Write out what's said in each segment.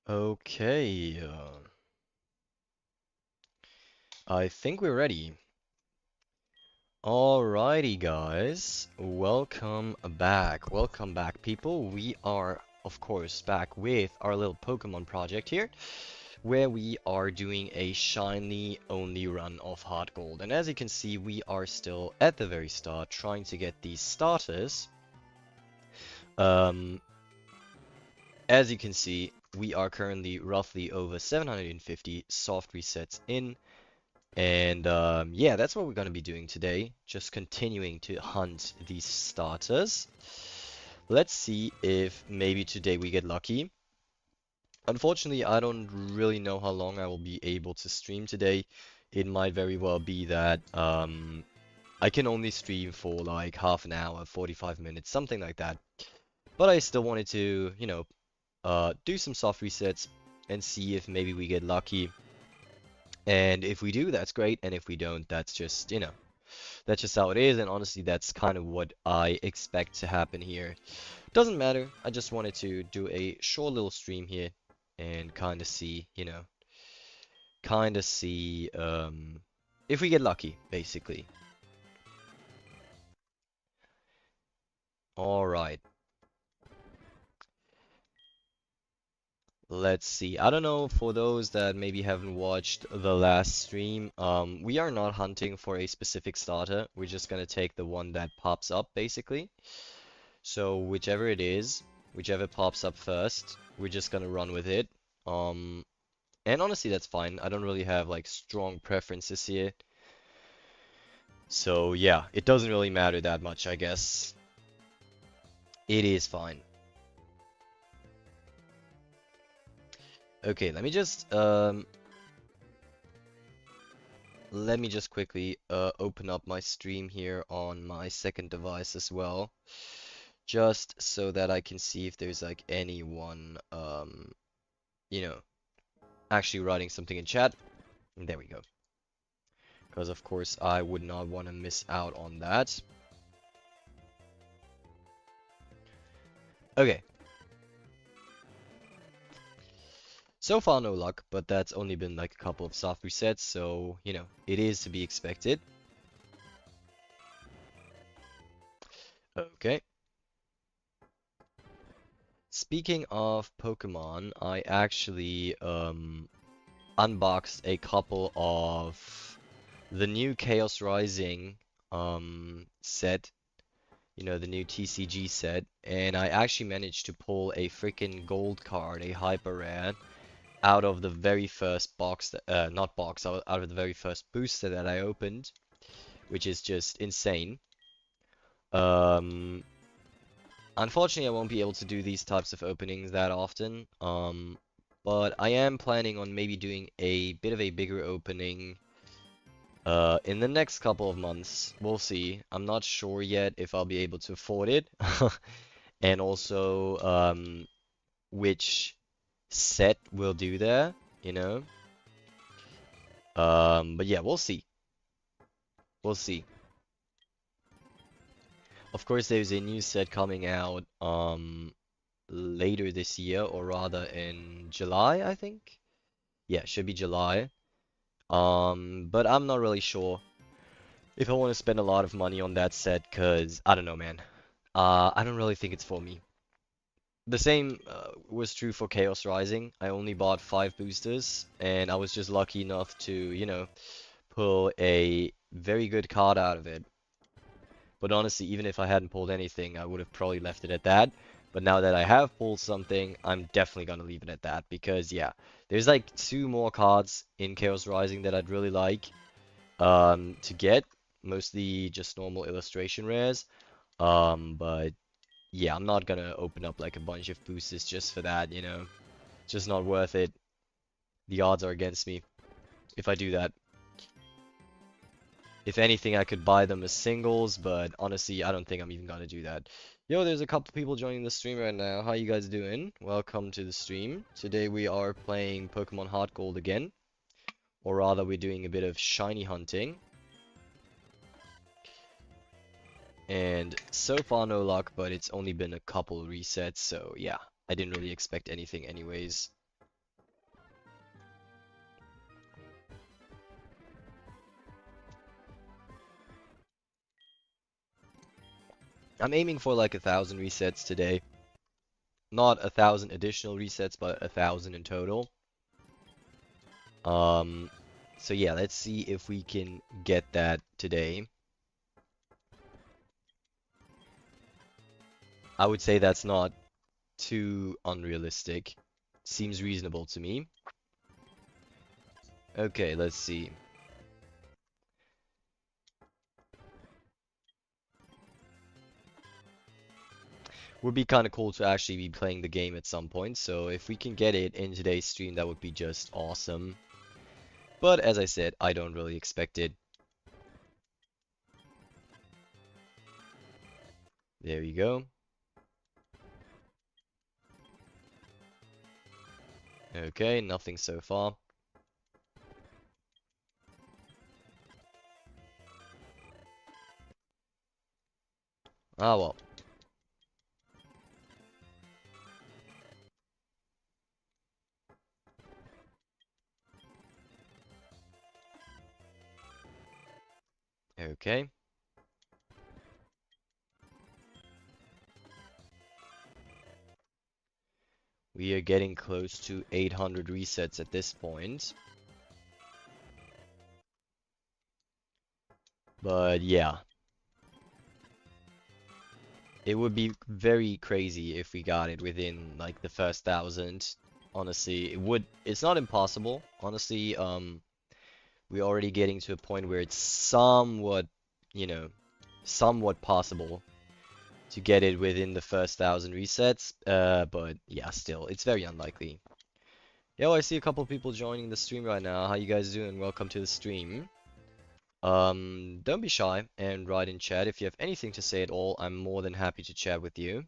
Okay, I think we're ready. Alrighty, guys. Welcome back. Welcome back, people. We are, of course, back with our little Pokemon project here, where we are doing a shiny only run of HeartGold. And as you can see, we are still at the very start trying to get these starters. Um, as you can see, we are currently roughly over 750 soft resets in. And yeah, that's what we're going to be doing today. Just continuing to hunt these starters. Let's see if maybe today we get lucky. Unfortunately, I don't really know how long I will be able to stream today. It might very well be that I can only stream for like half an hour, 45 minutes, something like that. But I still wanted to, do some soft resets and see if maybe we get lucky. And if we do, that's great. And if we don't, that's just, that's just how it is. And honestly, that's kind of what I expect to happen here. Doesn't matter. I just wanted to do a short little stream here and kind of see, if we get lucky, basically. All right. Let's see. I don't know, for those that maybe haven't watched the last stream, we are not hunting for a specific starter. We're just gonna take the one that pops up, basically. So whichever it is, whichever pops up first, we're just gonna run with it. Um, and honestly, that's fine. I don't really have like strong preferences here. So yeah, it doesn't really matter that much, I guess. It is fine. Okay, let me just quickly open up my stream here on my second device as well, just so that I can see if there's like anyone you know, actually writing something in chat. And there we go. Because of course I would not want to miss out on that. Okay. So far no luck, but that's only been like a couple of soft resets, so it is to be expected. Okay. Speaking of Pokemon, I actually unboxed a couple of the new Chaos Rising set, the new TCG set, and I actually managed to pull a freaking gold card, a hyper rare, out of the very first box, not box, out of the very first booster that I opened, which is just insane. Um, Unfortunately, I won't be able to do these types of openings that often, but I am planning on maybe doing a bit of a bigger opening in the next couple of months. We'll see. I'm not sure yet if I'll be able to afford it, and also which set we'll do there, you know. But yeah, we'll see. We'll see. Of course, there's a new set coming out later this year, or rather in July, I think. Yeah, should be July. But I'm not really sure if I want to spend a lot of money on that set, cause I don't know, man. I don't really think it's for me. The same was true for Chaos Rising. I only bought 5 boosters, and I was just lucky enough to, pull a very good card out of it. But honestly, even if I hadn't pulled anything, I would have probably left it at that. But now that I have pulled something, I'm definitely gonna leave it at that because yeah, there's like 2 more cards in Chaos Rising that I'd really like to get, mostly just normal illustration rares. But yeah, I'm not gonna open up like a bunch of boosters just for that, It's just not worth it. The odds are against me if I do that. If anything, I could buy them as singles, but honestly, I don't think I'm even gonna do that. Yo, there's a couple people joining the stream right now. How you guys doing? Welcome to the stream. Today we are playing Pokemon HeartGold again. Or rather, we're doing a bit of shiny hunting. And so far no luck, but it's only been a couple resets, so yeah. I didn't really expect anything anyways. I'm aiming for like 1,000 resets today. Not 1,000 additional resets, but 1,000 in total. Um, so yeah, let's see if we can get that today. I would say that's not too unrealistic. Seems reasonable to me. Okay, let's see. Would be kind of cool to actually be playing the game at some point, so if we can get it in today's stream, that would be just awesome. But as I said, I don't really expect it. There you go. Okay, nothing so far. Ah well. Okay. We are getting close to 800 resets at this point. But yeah. It would be very crazy if we got it within like the first 1,000. Honestly, it's not impossible. Honestly, we're already getting to a point where it's somewhat, you know, somewhat possible to get it within the first 1,000 resets. But yeah, still, it's very unlikely. Yo, I see a couple people joining the stream right now. How you guys doing? Welcome to the stream. Don't be shy and write in chat if you have anything to say at all. I'm more than happy to chat with you.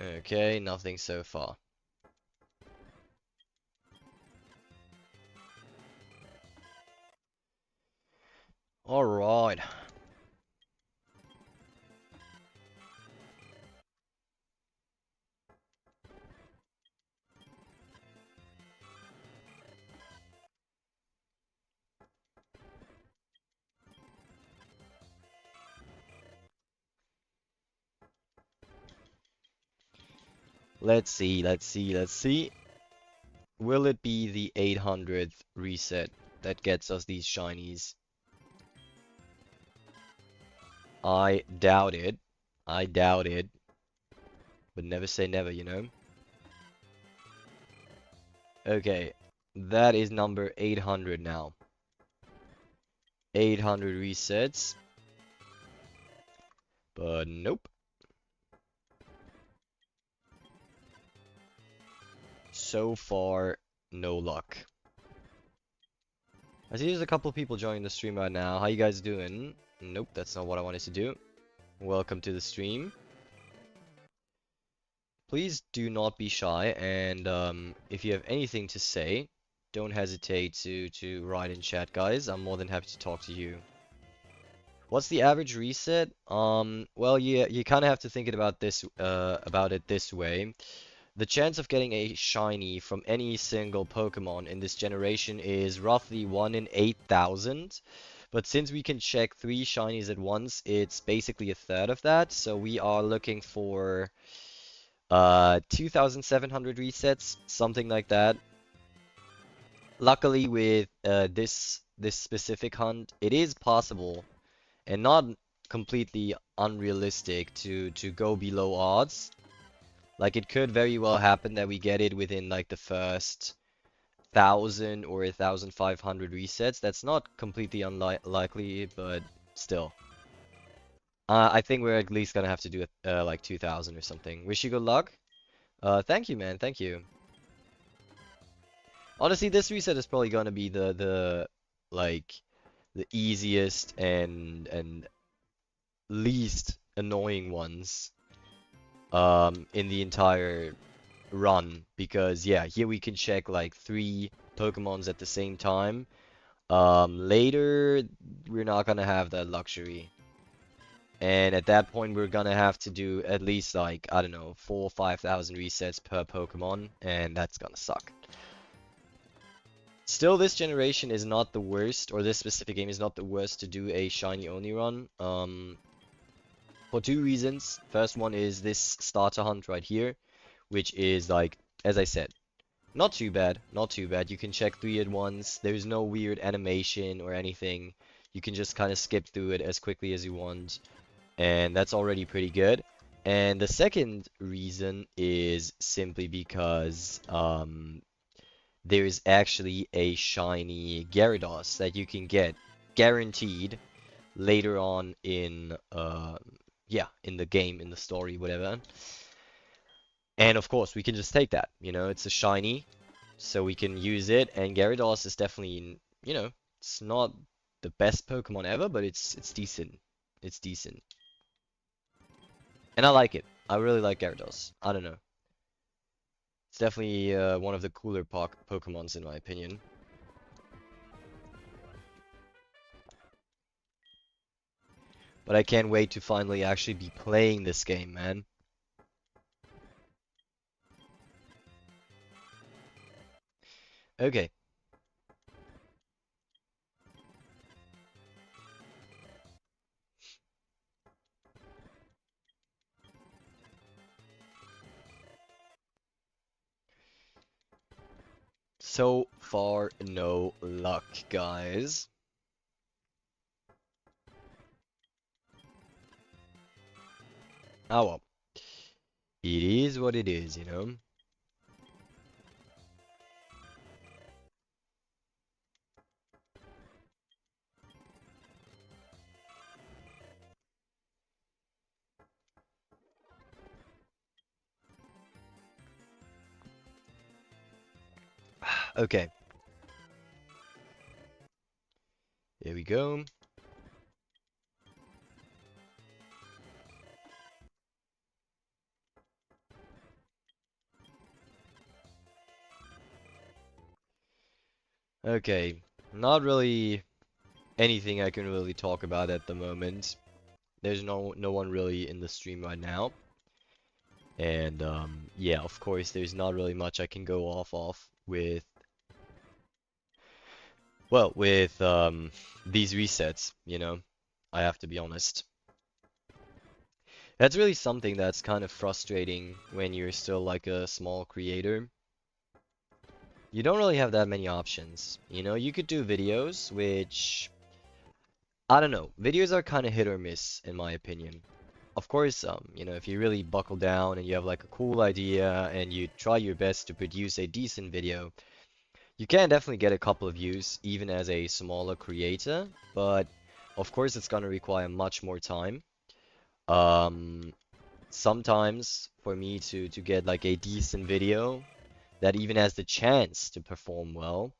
Okay, nothing so far. Alright. Let's see, let's see, let's see. Will it be the 800th reset that gets us these shinies? I doubt it. I doubt it. But never say never, you know? Okay, that is number 800 now. 800 resets. But nope. So far, no luck. I see there's a couple of people joining the stream right now. How you guys doing? Nope, that's not what I wanted to do. Welcome to the stream. Please do not be shy, and if you have anything to say, don't hesitate to write in chat, guys. I'm more than happy to talk to you. What's the average reset? Well, you kind of have to think about it this way. The chance of getting a shiny from any single Pokemon in this generation is roughly 1 in 8,000. But since we can check 3 shinies at once, it's basically a third of that. So we are looking for 2,700 resets, something like that. Luckily, with this specific hunt, it is possible and not completely unrealistic to go below odds. Like it could very well happen that we get it within like the first 1,000 or 1,500 resets. That's not completely unlikely, but still. I think we're at least gonna have to do it like 2,000 or something. Wish you good luck. Thank you, man. Thank you. Honestly, this reset is probably gonna be the like the easiest and least annoying ones in the entire run, because yeah, here we can check like 3 Pokemons at the same time. Later we're not gonna have that luxury. And at that point we're gonna have to do at least like, I don't know, 4 or 5,000 resets per Pokemon, and that's gonna suck. Still, this generation is not the worst, or this specific game is not the worst to do a shiny only run. For two reasons. First one is this starter hunt right here, which is like, as I said, not too bad, not too bad. You can check 3 at once. There's no weird animation or anything. You can just kind of skip through it as quickly as you want, and that's already pretty good. And the second reason is simply because there's actually a shiny Gyarados that you can get guaranteed later on in yeah, in the game, in the story, whatever. And of course, we can just take that. You know, it's a shiny, so we can use it. And Gyarados is definitely, you know, it's not the best Pokemon ever, but it's decent. It's decent. And I like it. I really like Gyarados. I don't know. It's definitely one of the cooler Pokemons in my opinion. But I can't wait to finally actually be playing this game, man. Okay. So far, no luck, guys. Oh well. It is what it is, you know? Okay. Here we go. Okay. Not really anything I can really talk about at the moment. There's no one really in the stream right now. And yeah, of course, there's not really much I can go off of with, well, with these resets, you know. I have to be honest. That's really something that's kind of frustrating when you're still like a small creator. You don't really have that many options. You know, you could do videos, which I don't know. Videos are kind of hit or miss in my opinion. Of course, you know, if you really buckle down and you have like a cool idea and you try your best to produce a decent video, you can definitely get a couple of views even as a smaller creator, but of course it's gonna require much more time. Um, Sometimes for me to get like a decent video that even has the chance to perform well,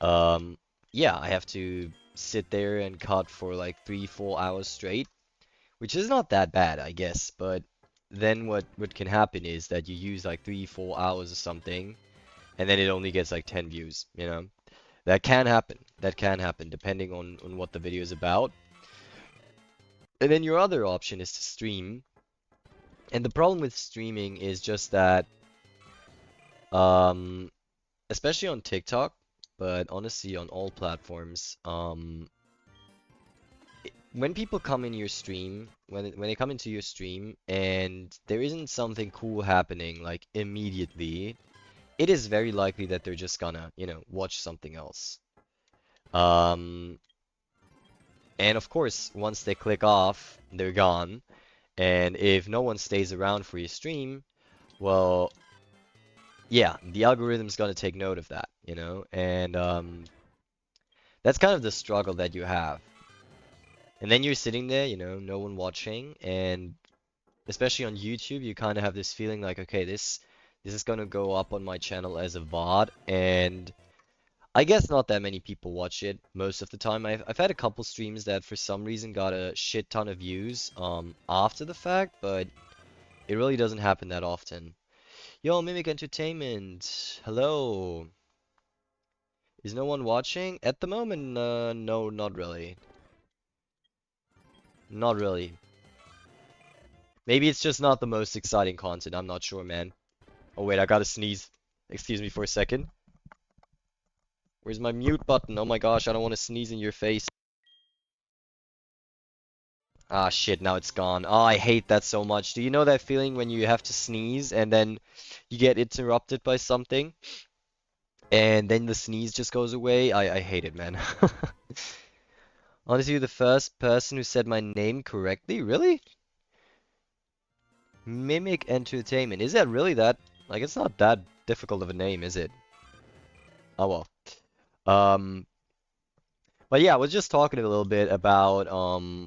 um, yeah, I have to sit there and cut for like 3-4 hours straight, which is not that bad, I guess. But then what can happen is that you use like 3-4 hours or something, and then it only gets like 10 views, you know? That can happen. That can happen depending on what the video is about. And then your other option is to stream. And the problem with streaming is just that, um, especially on TikTok, but honestly on all platforms, when people come in your stream, when they come into your stream and there isn't something cool happening like immediately, it is very likely that they're just gonna, you know, watch something else. Um, and of course, once they click off, they're gone. And if no one stays around for your stream, well, yeah, the algorithm's gonna take note of that, you know? And that's kind of the struggle that you have. And then you're sitting there, you know, no one watching, and especially on YouTube, you kind of have this feeling like, okay, this is gonna go up on my channel as a VOD, and I guess not that many people watch it most of the time. I've had a couple streams that for some reason got a shit ton of views after the fact, but it really doesn't happen that often. Yo, Mimic Entertainment, hello. Is no one watching? At the moment, no, not really. Not really. Maybe it's just not the most exciting content, I'm not sure, man. Oh wait, I gotta sneeze. Excuse me for a second. Where's my mute button? Oh my gosh, I don't want to sneeze in your face. Ah, shit, now it's gone. Oh, I hate that so much. Do you know that feeling when you have to sneeze and then you get interrupted by something and then the sneeze just goes away? I hate it, man. Honestly, you're the first person who said my name correctly? Really? Mimic Entertainment. Is that really that? Like, it's not that difficult of a name, is it? Oh well. Um, but yeah, I was just talking a little bit about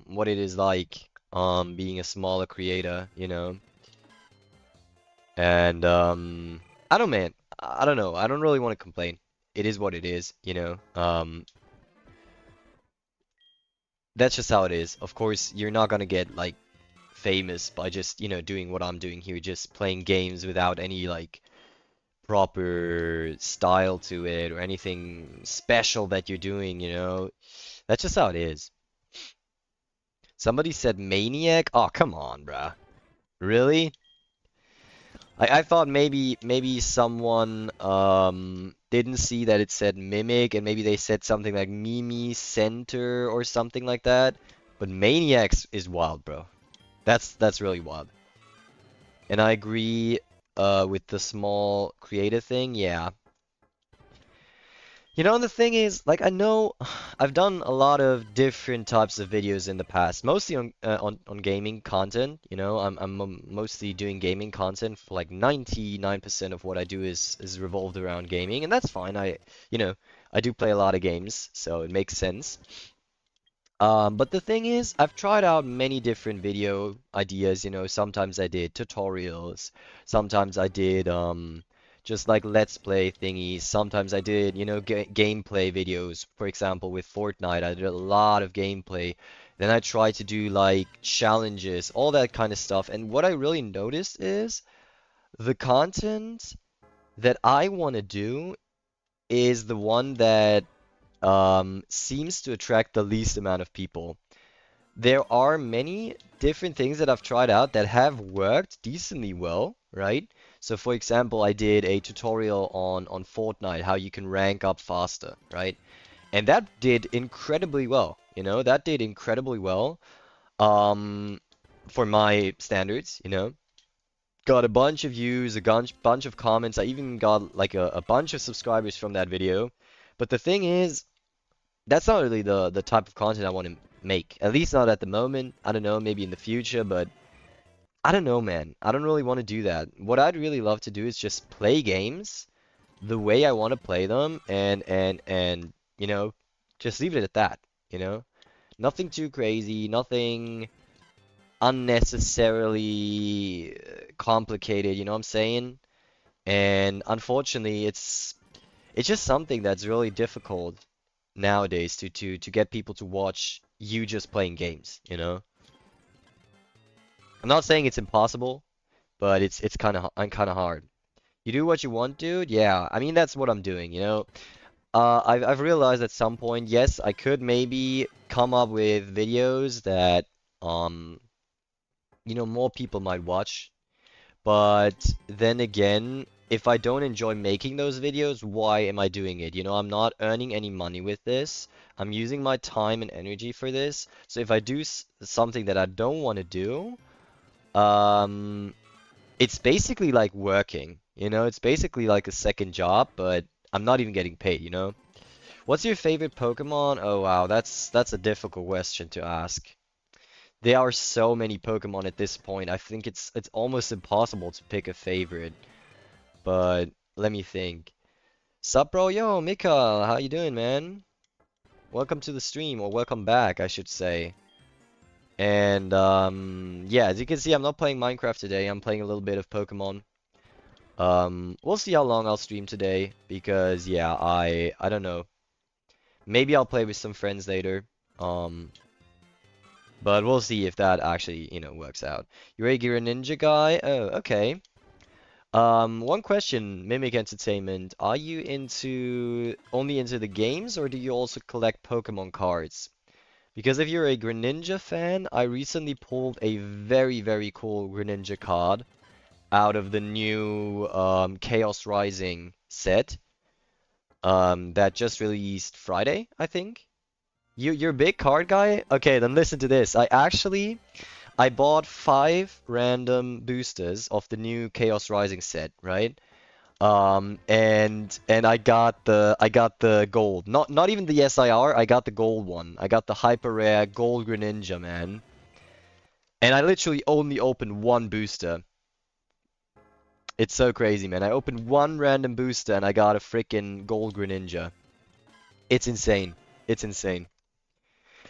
what it is like being a smaller creator, you know. And I don't man, I don't know. I don't really want to complain. It is what it is, you know. That's just how it is. Of course, you're not gonna get like famous by just, you know, doing what I'm doing here, just playing games without any like proper style to it or anything special that you're doing, you know. That's just how it is. Somebody said maniac? Oh, come on, bruh. Really? I thought maybe someone didn't see that it said mimic and maybe they said something like Mimi Center or something like that. But maniacs is wild, bro. That's really wild. And I agree with the small creative thing. Yeah. You know, the thing is, like, I know I've done a lot of different types of videos in the past, mostly on gaming content. You know, I'm mostly doing gaming content for like 99% of what I do is revolved around gaming, and that's fine. You know, I do play a lot of games, so it makes sense. But the thing is, I've tried out many different video ideas, you know, sometimes I did tutorials, sometimes I did just like let's play thingies, sometimes I did, you know, gameplay videos. For example, with Fortnite, I did a lot of gameplay. Then I tried to do like challenges, all that kind of stuff. And what I really noticed is the content that I want to do is the one that seems to attract the least amount of people. There are many different things that I've tried out that have worked decently well, right? So for example, I did a tutorial on Fortnite, how you can rank up faster, right? And that did incredibly well, you know, that did incredibly well, um, for my standards, you know. Got a bunch of views, a bunch of comments. I even got like a bunch of subscribers from that video. But the thing is, that's not really the type of content I want to make. At least not at the moment. I don't know, maybe in the future, but I don't know, man. I don't really want to do that. What I'd really love to do is just play games the way I want to play them and you know, just leave it at that, you know? Nothing too crazy, nothing unnecessarily complicated, you know what I'm saying? And unfortunately, it's just something that's really difficult nowadays to get people to watch you just playing games, you know? I'm not saying it's impossible, but it's kind of hard. You do what you want, dude? Yeah, I mean that's what I'm doing, you know? I've realized at some point, yes, I could maybe come up with videos that you know, more people might watch. But then again, if I don't enjoy making those videos, why am I doing it? You know, I'm not earning any money with this. I'm using my time and energy for this. So if I do something that I don't want to do, um, it's basically like working. You know, it's basically like a second job, but I'm not even getting paid, you know? What's your favorite Pokemon? Oh wow, that's a difficult question to ask. There are so many Pokemon at this point. I think it's almost impossible to pick a favorite. But let me think. Sup, bro? Yo, Mika, how you doing, man? Welcome to the stream, or welcome back, I should say. And yeah, as you can see, I'm not playing Minecraft today. I'm playing a little bit of Pokemon. We'll see how long I'll stream today because yeah, I don't know. Maybe I'll play with some friends later. Um, but we'll see if that actually, you know, works out. You're a Ninja guy? Oh, okay. One question, Mimic Entertainment. Are you only into the games or do you also collect Pokemon cards? Because if you're a Greninja fan, I recently pulled a very, very cool Greninja card out of the new Chaos Rising set. that just released Friday, I think. You're a big card guy? Okay, then listen to this. I bought 5 random boosters of the new Chaos Rising set, right? And I got the gold. Not even the SIR, I got the gold one. I got the hyper rare gold Greninja, man. And I literally only opened one booster. It's so crazy, man. I opened one random booster and I got a freaking gold Greninja. It's insane. It's insane.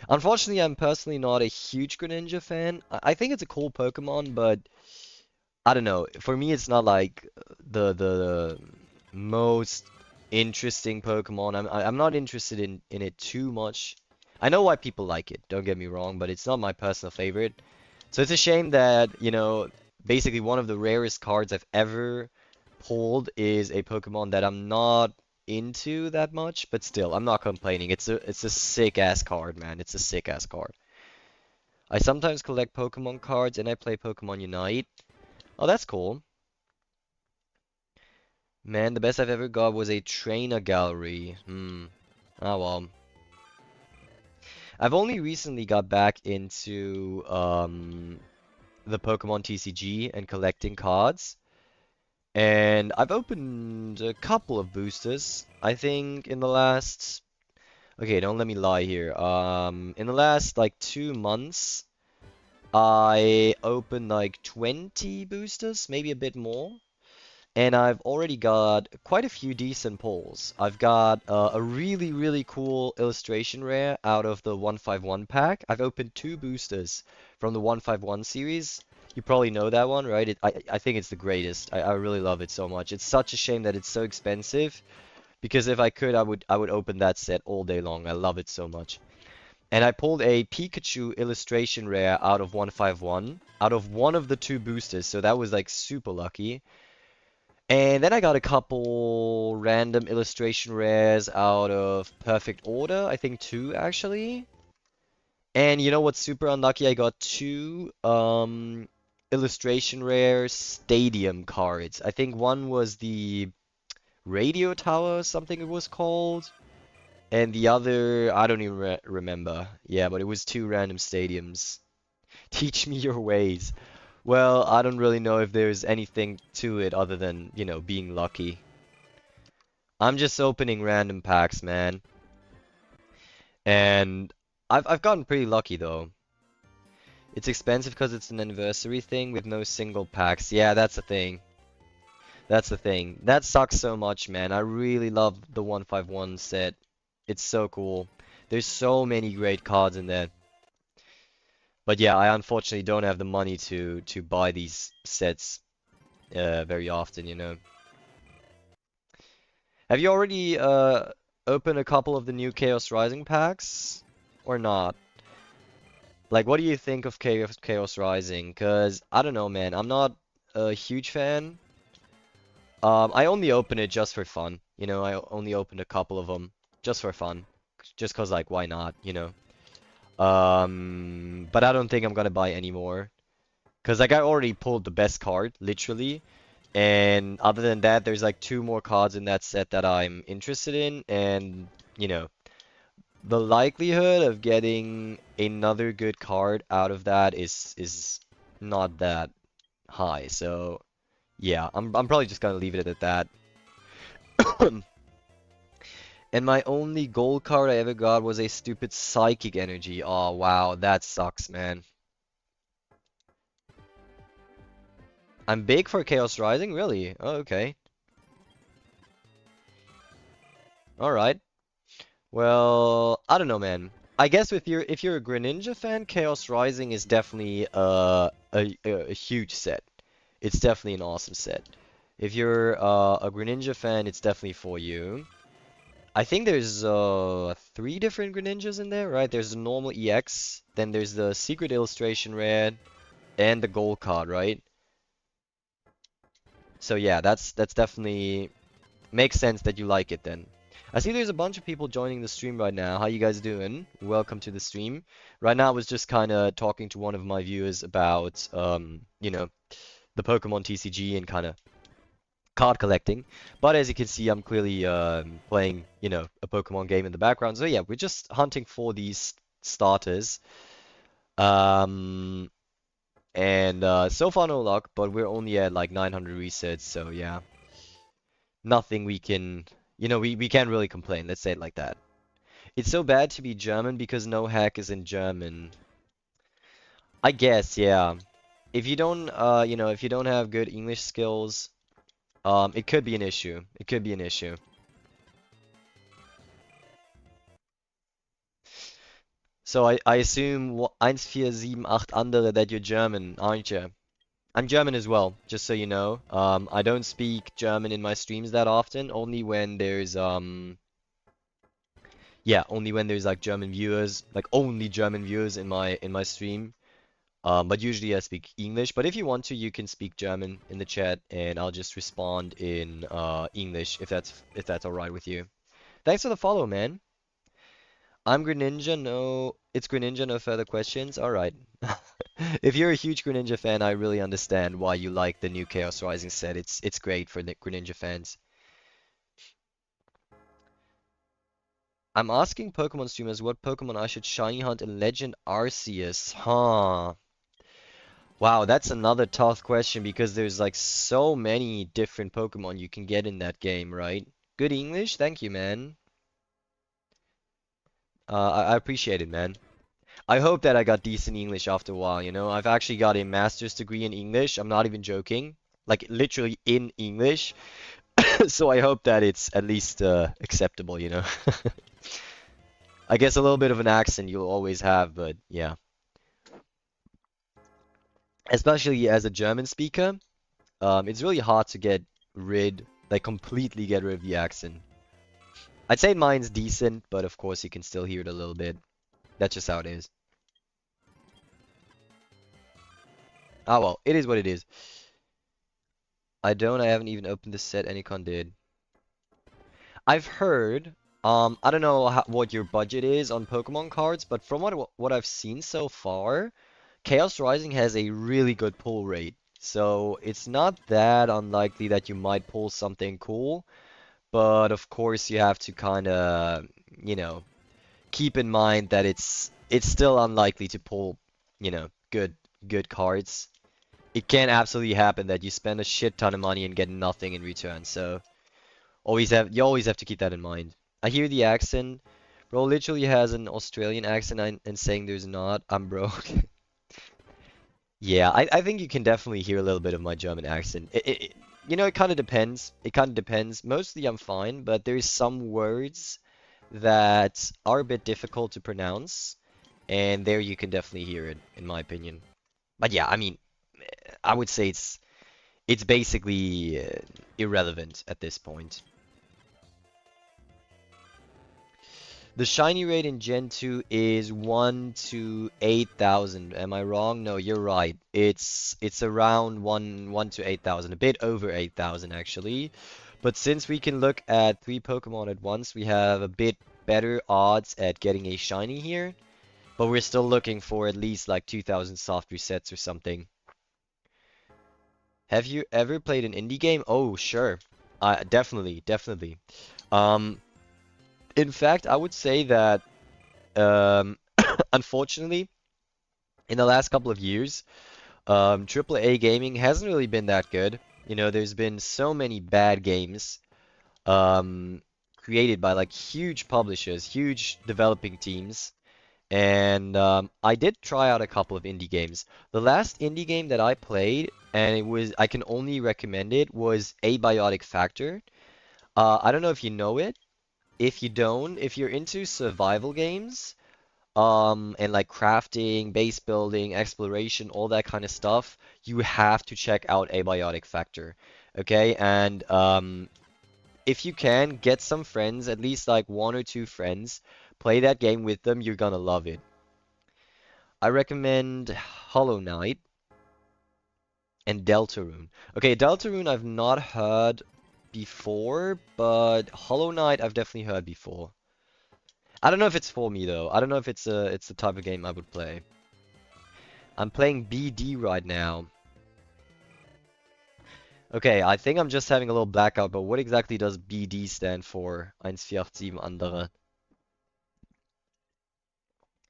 Unfortunately, I'm personally not a huge Greninja fan. I think it's a cool Pokemon, but I don't know. For me, it's not like the most interesting Pokemon. I'm not interested in it too much. I know why people like it, don't get me wrong, but it's not my personal favorite. So it's a shame that, basically one of the rarest cards I've ever pulled is a Pokemon that I'm not into that much, but still, I'm not complaining. It's a sick ass card, man. It's a sick ass card. I sometimes collect Pokemon cards and I play Pokemon Unite. Oh, that's cool. Man, the best I've ever got was a trainer gallery. Oh well. I've only recently got back into the Pokemon TCG and collecting cards. And I've opened a couple of boosters. I think in the last... Okay, don't let me lie here. In the last like 2 months, I opened like 20 boosters, maybe a bit more. And I've already got quite a few decent pulls. I've got a really, really cool illustration rare out of the 151 pack. I've opened 2 boosters from the 151 series. You probably know that one, right? I think it's the greatest. I really love it so much. It's such a shame that it's so expensive, because if I could, I would open that set all day long. I love it so much. And I pulled a Pikachu illustration rare out of 151, out of one of the 2 boosters, so that was like super lucky. And then I got a couple random illustration rares out of Perfect Order. I think 2 actually. And you know what's super unlucky? I got 2 illustration rare stadium cards. I think one was the Radio Tower or something it was called. And the other, I don't even remember. Yeah, but it was 2 random stadiums. Teach me your ways. Well, I don't really know if there's anything to it other than, being lucky. I'm just opening random packs, man. And I've gotten pretty lucky though. It's expensive because it's an anniversary thing with no single packs. Yeah, that's the thing. That's the thing. That sucks so much, man. I really love the 151 set. It's so cool. There's so many great cards in there. But yeah, I unfortunately don't have the money to buy these sets very often, you know. Have you already opened a couple of the new Chaos Rising packs? Or not? Like, what do you think of Chaos Rising? Because, I don't know, man. I'm not a huge fan. I only open it just for fun. You know, I only opened a couple of them just for fun. Just because, like, why not, you know? But I don't think I'm gonna buy any more. Because, like, I already pulled the best card, literally. And other than that, there's like 2 more cards in that set that I'm interested in. And, you know, the likelihood of getting another good card out of that is not that high. So, yeah, I'm probably just gonna leave it at that. And my only gold card I ever got was a stupid Psychic Energy. Oh, wow, that sucks, man. I'm big for Chaos Rising, really? Oh, okay. Alright. Well, I don't know, man. I guess if you're a Greninja fan, Chaos Rising is definitely a huge set. It's definitely an awesome set. If you're a Greninja fan, it's definitely for you. I think there's 3 different Greninjas in there, right? There's the normal EX, then there's the Secret Illustration Red, and the Gold card, right? So yeah, that's definitely makes sense that you like it then. I see there's a bunch of people joining the stream right now. How you guys doing? Welcome to the stream. Right now I was just kind of talking to one of my viewers about, you know, the Pokemon TCG and kind of card collecting. But as you can see, I'm clearly playing, you know, a Pokemon game in the background. So yeah, we're just hunting for these starters. Um, and so far no luck, but we're only at like 900 resets. So yeah, nothing we can, you know, we can't really complain. Let's say it like that. It's so bad to be German because no hack is in German. I guess, yeah. If you don't, you know, if you don't have good English skills, it could be an issue. It could be an issue. So I assume 1478 andere that you're German, aren't you? I'm German as well, just so you know. I don't speak German in my streams that often, only when there's yeah, only when there's like German viewers, like only German viewers in my stream. But usually I speak English. But if you want to, you can speak German in the chat, and I'll just respond in English if that's all right with you. Thanks for the follow, man. I'm Greninja. No, it's Greninja. No further questions. All right. If you're a huge Greninja fan, I really understand why you like the new Chaos Rising set. It's great for the Greninja fans. I'm asking Pokemon streamers what Pokemon I should shiny hunt in Legend Arceus. Huh. Wow, that's another tough question because there's like so many different Pokemon you can get in that game, right? Good English? Thank you, man. I appreciate it, man. I hope that I got decent English after a while, you know? I've actually got a master's degree in English. I'm not even joking. Like, literally in English. So I hope that it's at least acceptable, you know? I guess a little bit of an accent you'll always have, but yeah. Especially as a German speaker, it's really hard to get rid, like completely get rid of the accent. I'd say mine's decent, but of course you can still hear it a little bit. That's just how it is. Ah well, it is what it is. I haven't even opened the set Enecon did. I've heard, I don't know what your budget is on Pokemon cards, but from what I've seen so far, Chaos Rising has a really good pull rate. So it's not that unlikely that you might pull something cool, but of course you have to kind of, you know, keep in mind that it's still unlikely to pull, you know, good cards. It can absolutely happen that you spend a shit ton of money and get nothing in return. So you always have to keep that in mind. I hear the accent. Bro literally has an Australian accent and saying there's not. I'm broke. Yeah, I think you can definitely hear a little bit of my German accent. You know, it kind of depends. It kind of depends. Mostly I'm fine, but there's some words that are a bit difficult to pronounce, and there you can definitely hear it, in my opinion. But yeah, I mean, I would say it's basically irrelevant at this point. The shiny rate in Gen 2 is 1 to 8,000. Am I wrong? No, you're right. It's around 1 to 8,000, a bit over 8,000 actually. But since we can look at 3 Pokemon at once, we have a bit better odds at getting a shiny here. But we're still looking for at least like 2,000 soft resets or something. Have you ever played an indie game? Oh, sure. Definitely, definitely. Um, in fact, I would say that um, unfortunately, in the last couple of years, AAA gaming hasn't really been that good. You know, there's been so many bad games um, created by like huge publishers, huge developing teams, and I did try out a couple of indie games. The last indie game that I played, and I can only recommend it, was Abiotic Factor. I don't know if you know it. If you don't, if you're into survival games, and like crafting, base building, exploration, all that kind of stuff, you have to check out Abiotic Factor. Okay, and if you can, get some friends, at least like 1 or 2 friends, play that game with them, you're gonna love it. I recommend Hollow Knight and Deltarune. Okay, Deltarune I've not heard before, but Hollow Knight I've definitely heard before. I don't know if it's for me though. I don't know if it's the type of game I would play. I'm playing BD right now. Okay, I think I'm just having a little blackout, but what exactly does BD stand for? 147 andere.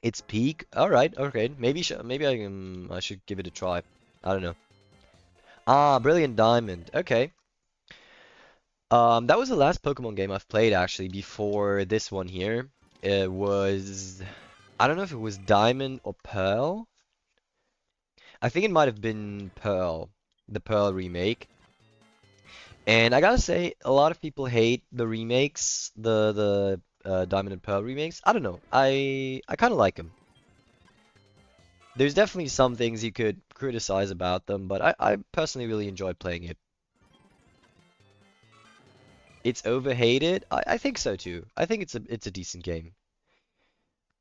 It's peak. All right, okay. Maybe I should give it a try. I don't know. Ah, Brilliant Diamond. Okay. That was the last Pokemon game I've played actually before this one here. It was I don't know if it was Diamond or Pearl. I think it might have been Pearl, the Pearl remake. And I gotta say, a lot of people hate the remakes, the Diamond and Pearl remakes. I don't know. I kind of like them. There's definitely some things you could criticize about them, but I personally really enjoyed playing it. It's overhated. I think so too. I think it's a decent game.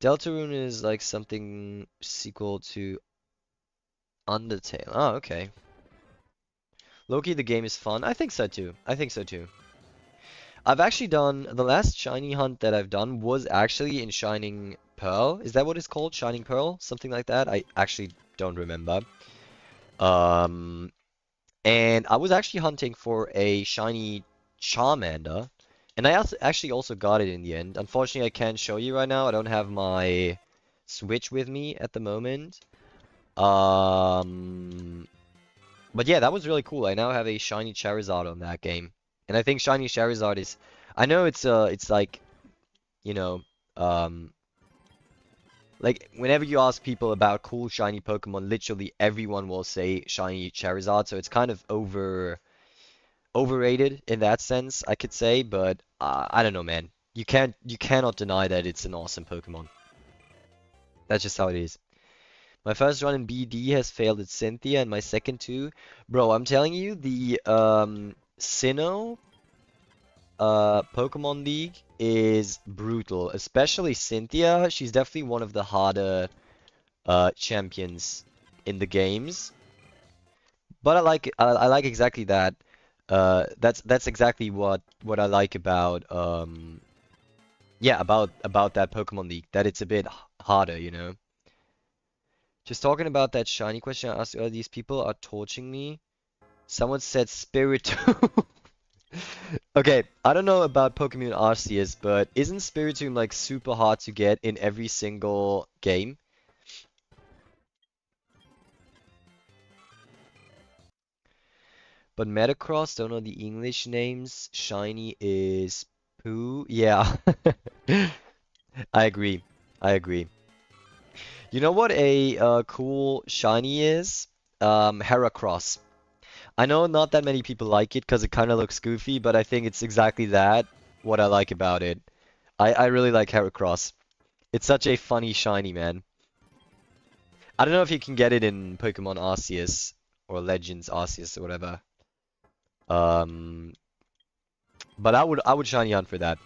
Deltarune is like something sequel to Undertale. Oh, okay. Loki, the game is fun. I think so too. I think so too. I've actually done the last shiny hunt that I've done was actually in Shining Pearl. Is that what it's called? Shining Pearl? Something like that? I actually don't remember. Um, and I was actually hunting for a shiny Charmander, and I actually also got it in the end. Unfortunately, I can't show you right now. I don't have my Switch with me at the moment. Um, but yeah, that was really cool. I now have a shiny Charizard on that game. And I think shiny Charizard is I know it's like, you know, um like whenever you ask people about cool shiny Pokemon, literally everyone will say shiny Charizard, so it's kind of overrated in that sense, I could say, but I don't know, man. You cannot deny that it's an awesome Pokemon. That's just how it is. My first run in BD has failed at Cynthia, and my second too. Bro, I'm telling you, the Sinnoh Pokemon League is brutal, especially Cynthia. She's definitely one of the harder champions in the games. But I like exactly that. That's exactly what I like about yeah, about that Pokemon League, that it's a bit harder, you know. Just talking about that shiny question I asked earlier, these people are torching me. Someone said Spiritomb. Okay, I don't know about Pokemon Arceus, but isn't Spiritomb like super hard to get in every single game? But Metacross, don't know the English names. Shiny is Poo. Yeah, I agree. I agree. You know what a cool shiny is? Heracross. I know not that many people like it because it kind of looks goofy, but I think it's exactly that, what I like about it. I really like Heracross. It's such a funny shiny, man. I don't know if you can get it in Pokemon Arceus or Legends Arceus or whatever. Um, but I would shiny hunt for that.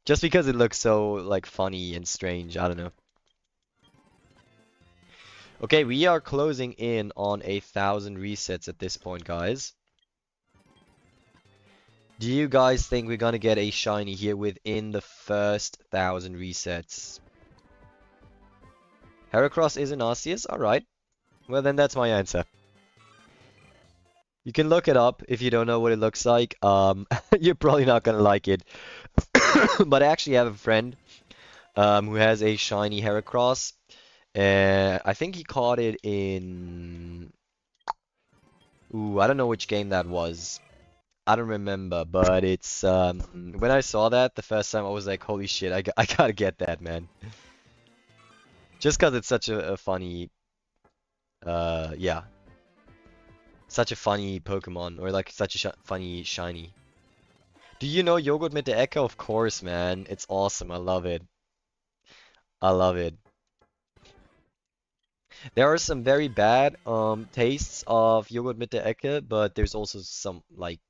Just because it looks so like funny and strange. I don't know. Okay, we are closing in on 1,000 resets at this point, guys. Do you guys think we're gonna get a shiny here within the first 1,000 resets? Heracross is an Arceus? Alright. Well, then that's my answer. You can look it up if you don't know what it looks like. You're probably not gonna like it. But I actually have a friend who has a shiny Heracross. I think he caught it in... Ooh, I don't know which game that was. I don't remember, but it's when I saw that the first time I was like, holy shit, I gotta get that, man. Just 'cause it's such a funny yeah, such a funny Pokemon, or like such a funny shiny. Do you know Yogurt mit der Ecke? Of course, man. It's awesome. I love it. I love it. There are some very bad tastes of Yogurt mit der Ecke, but there's also some like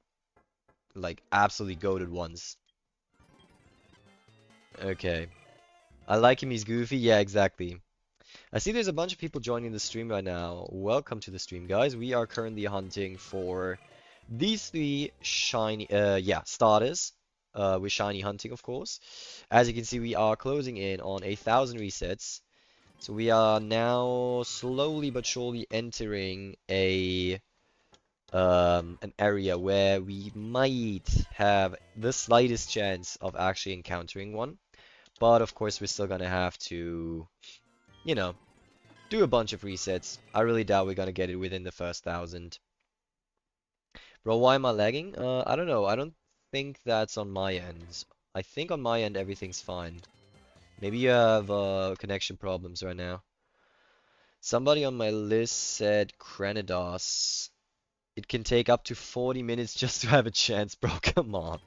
absolutely goated ones. Okay. I like him, he's goofy. Yeah, exactly. I see there's a bunch of people joining the stream right now. Welcome to the stream, guys. We are currently hunting for these three shiny, yeah, starters. With shiny hunting, of course. As you can see, we are closing in on 1,000 resets. So we are now slowly but surely entering a an area where we might have the slightest chance of actually encountering one. But of course, we're still gonna have to, you know, do a bunch of resets. I really doubt we're gonna get it within the first 1,000. Bro, why am I lagging? I don't know. I don't think that's on my end. I think on my end everything's fine. Maybe you have connection problems right now. Somebody on my list said Cranidos. It can take up to 40 minutes just to have a chance, bro. Come on.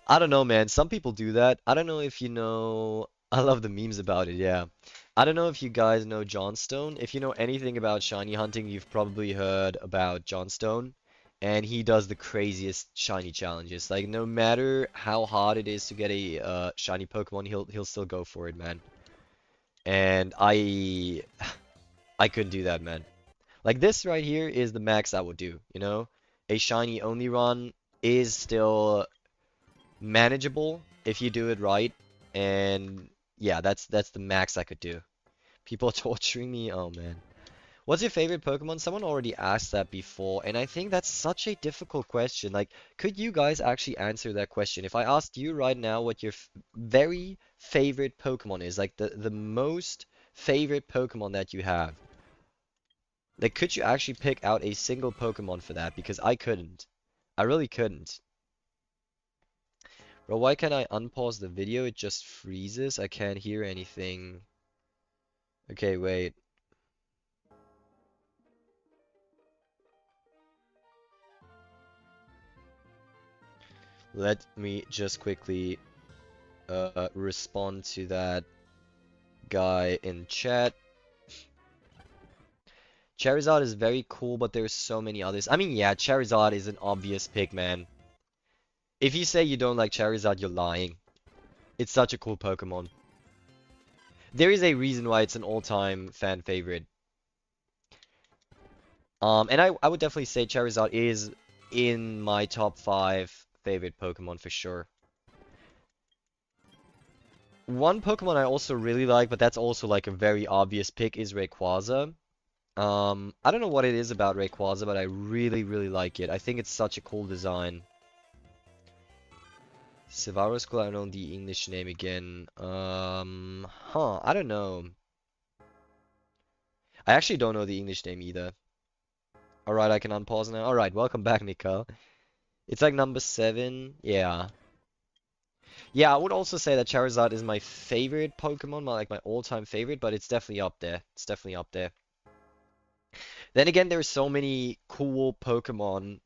I don't know, man. Some people do that. I don't know if you know. I love the memes about it, yeah. I don't know if you guys know Johnstone. If you know anything about shiny hunting, you've probably heard about Johnstone. And he does the craziest shiny challenges. Like, no matter how hard it is to get a shiny Pokemon, he'll still go for it, man. And I couldn't do that, man. Like, this right here is the max I would do, you know? A shiny only run is still manageable if you do it right. And yeah, that's the max I could do. People are torturing me. Oh man. What's your favorite Pokemon? Someone already asked that before, and I think that's such a difficult question. Like, could you guys actually answer that question? If I asked you right now what your very favorite Pokemon is, like the most favorite Pokemon that you have, like, could you actually pick out a single Pokemon for that? Because I couldn't. I really couldn't. Bro, why can't I unpause the video? It just freezes. I can't hear anything. Okay, wait. Let me just quickly respond to that guy in chat. Charizard is very cool, but there's so many others. I mean, yeah, Charizard is an obvious pick, man. If you say you don't like Charizard, you're lying. It's such a cool Pokemon. There is a reason why it's an all-time fan favorite. And I would definitely say Charizard is in my top 5 favorite Pokemon for sure. One Pokemon I also really like, but that's also like a very obvious pick, is Rayquaza. I don't know what it is about Rayquaza, but I really, really like it. I think it's such a cool design. Sevaro School, I don't know the English name again. I don't know. I actually don't know the English name either. Alright, I can unpause now. Alright, welcome back, Mika. It's like number 7. Yeah. Yeah, I would also say that Charizard is my favorite Pokemon, my all-time favorite, but it's definitely up there. It's definitely up there. Then again, there's so many cool Pokemon,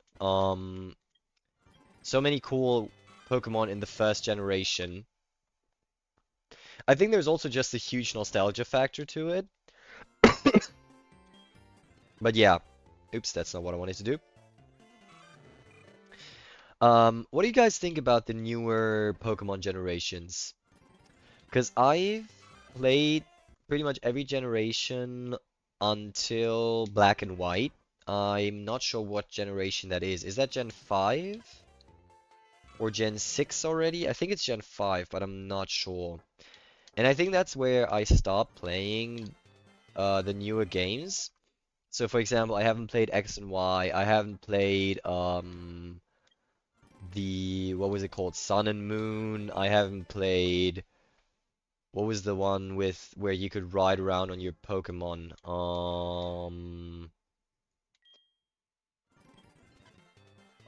so many cool Pokemon in the first generation. I think there's also just a huge nostalgia factor to it. But yeah. Oops, that's not what I wanted to do. What do you guys think about the newer Pokemon generations? Because I've played pretty much every generation until Black and White. I'm not sure what generation that is. Is that Gen 5? Or Gen 6 already? I think it's Gen 5, but I'm not sure. And I think that's where I stopped playing the newer games. So for example, I haven't played X and Y. I haven't played what was it called? Sun and Moon. I haven't played, what was the one with where you could ride around on your Pokemon?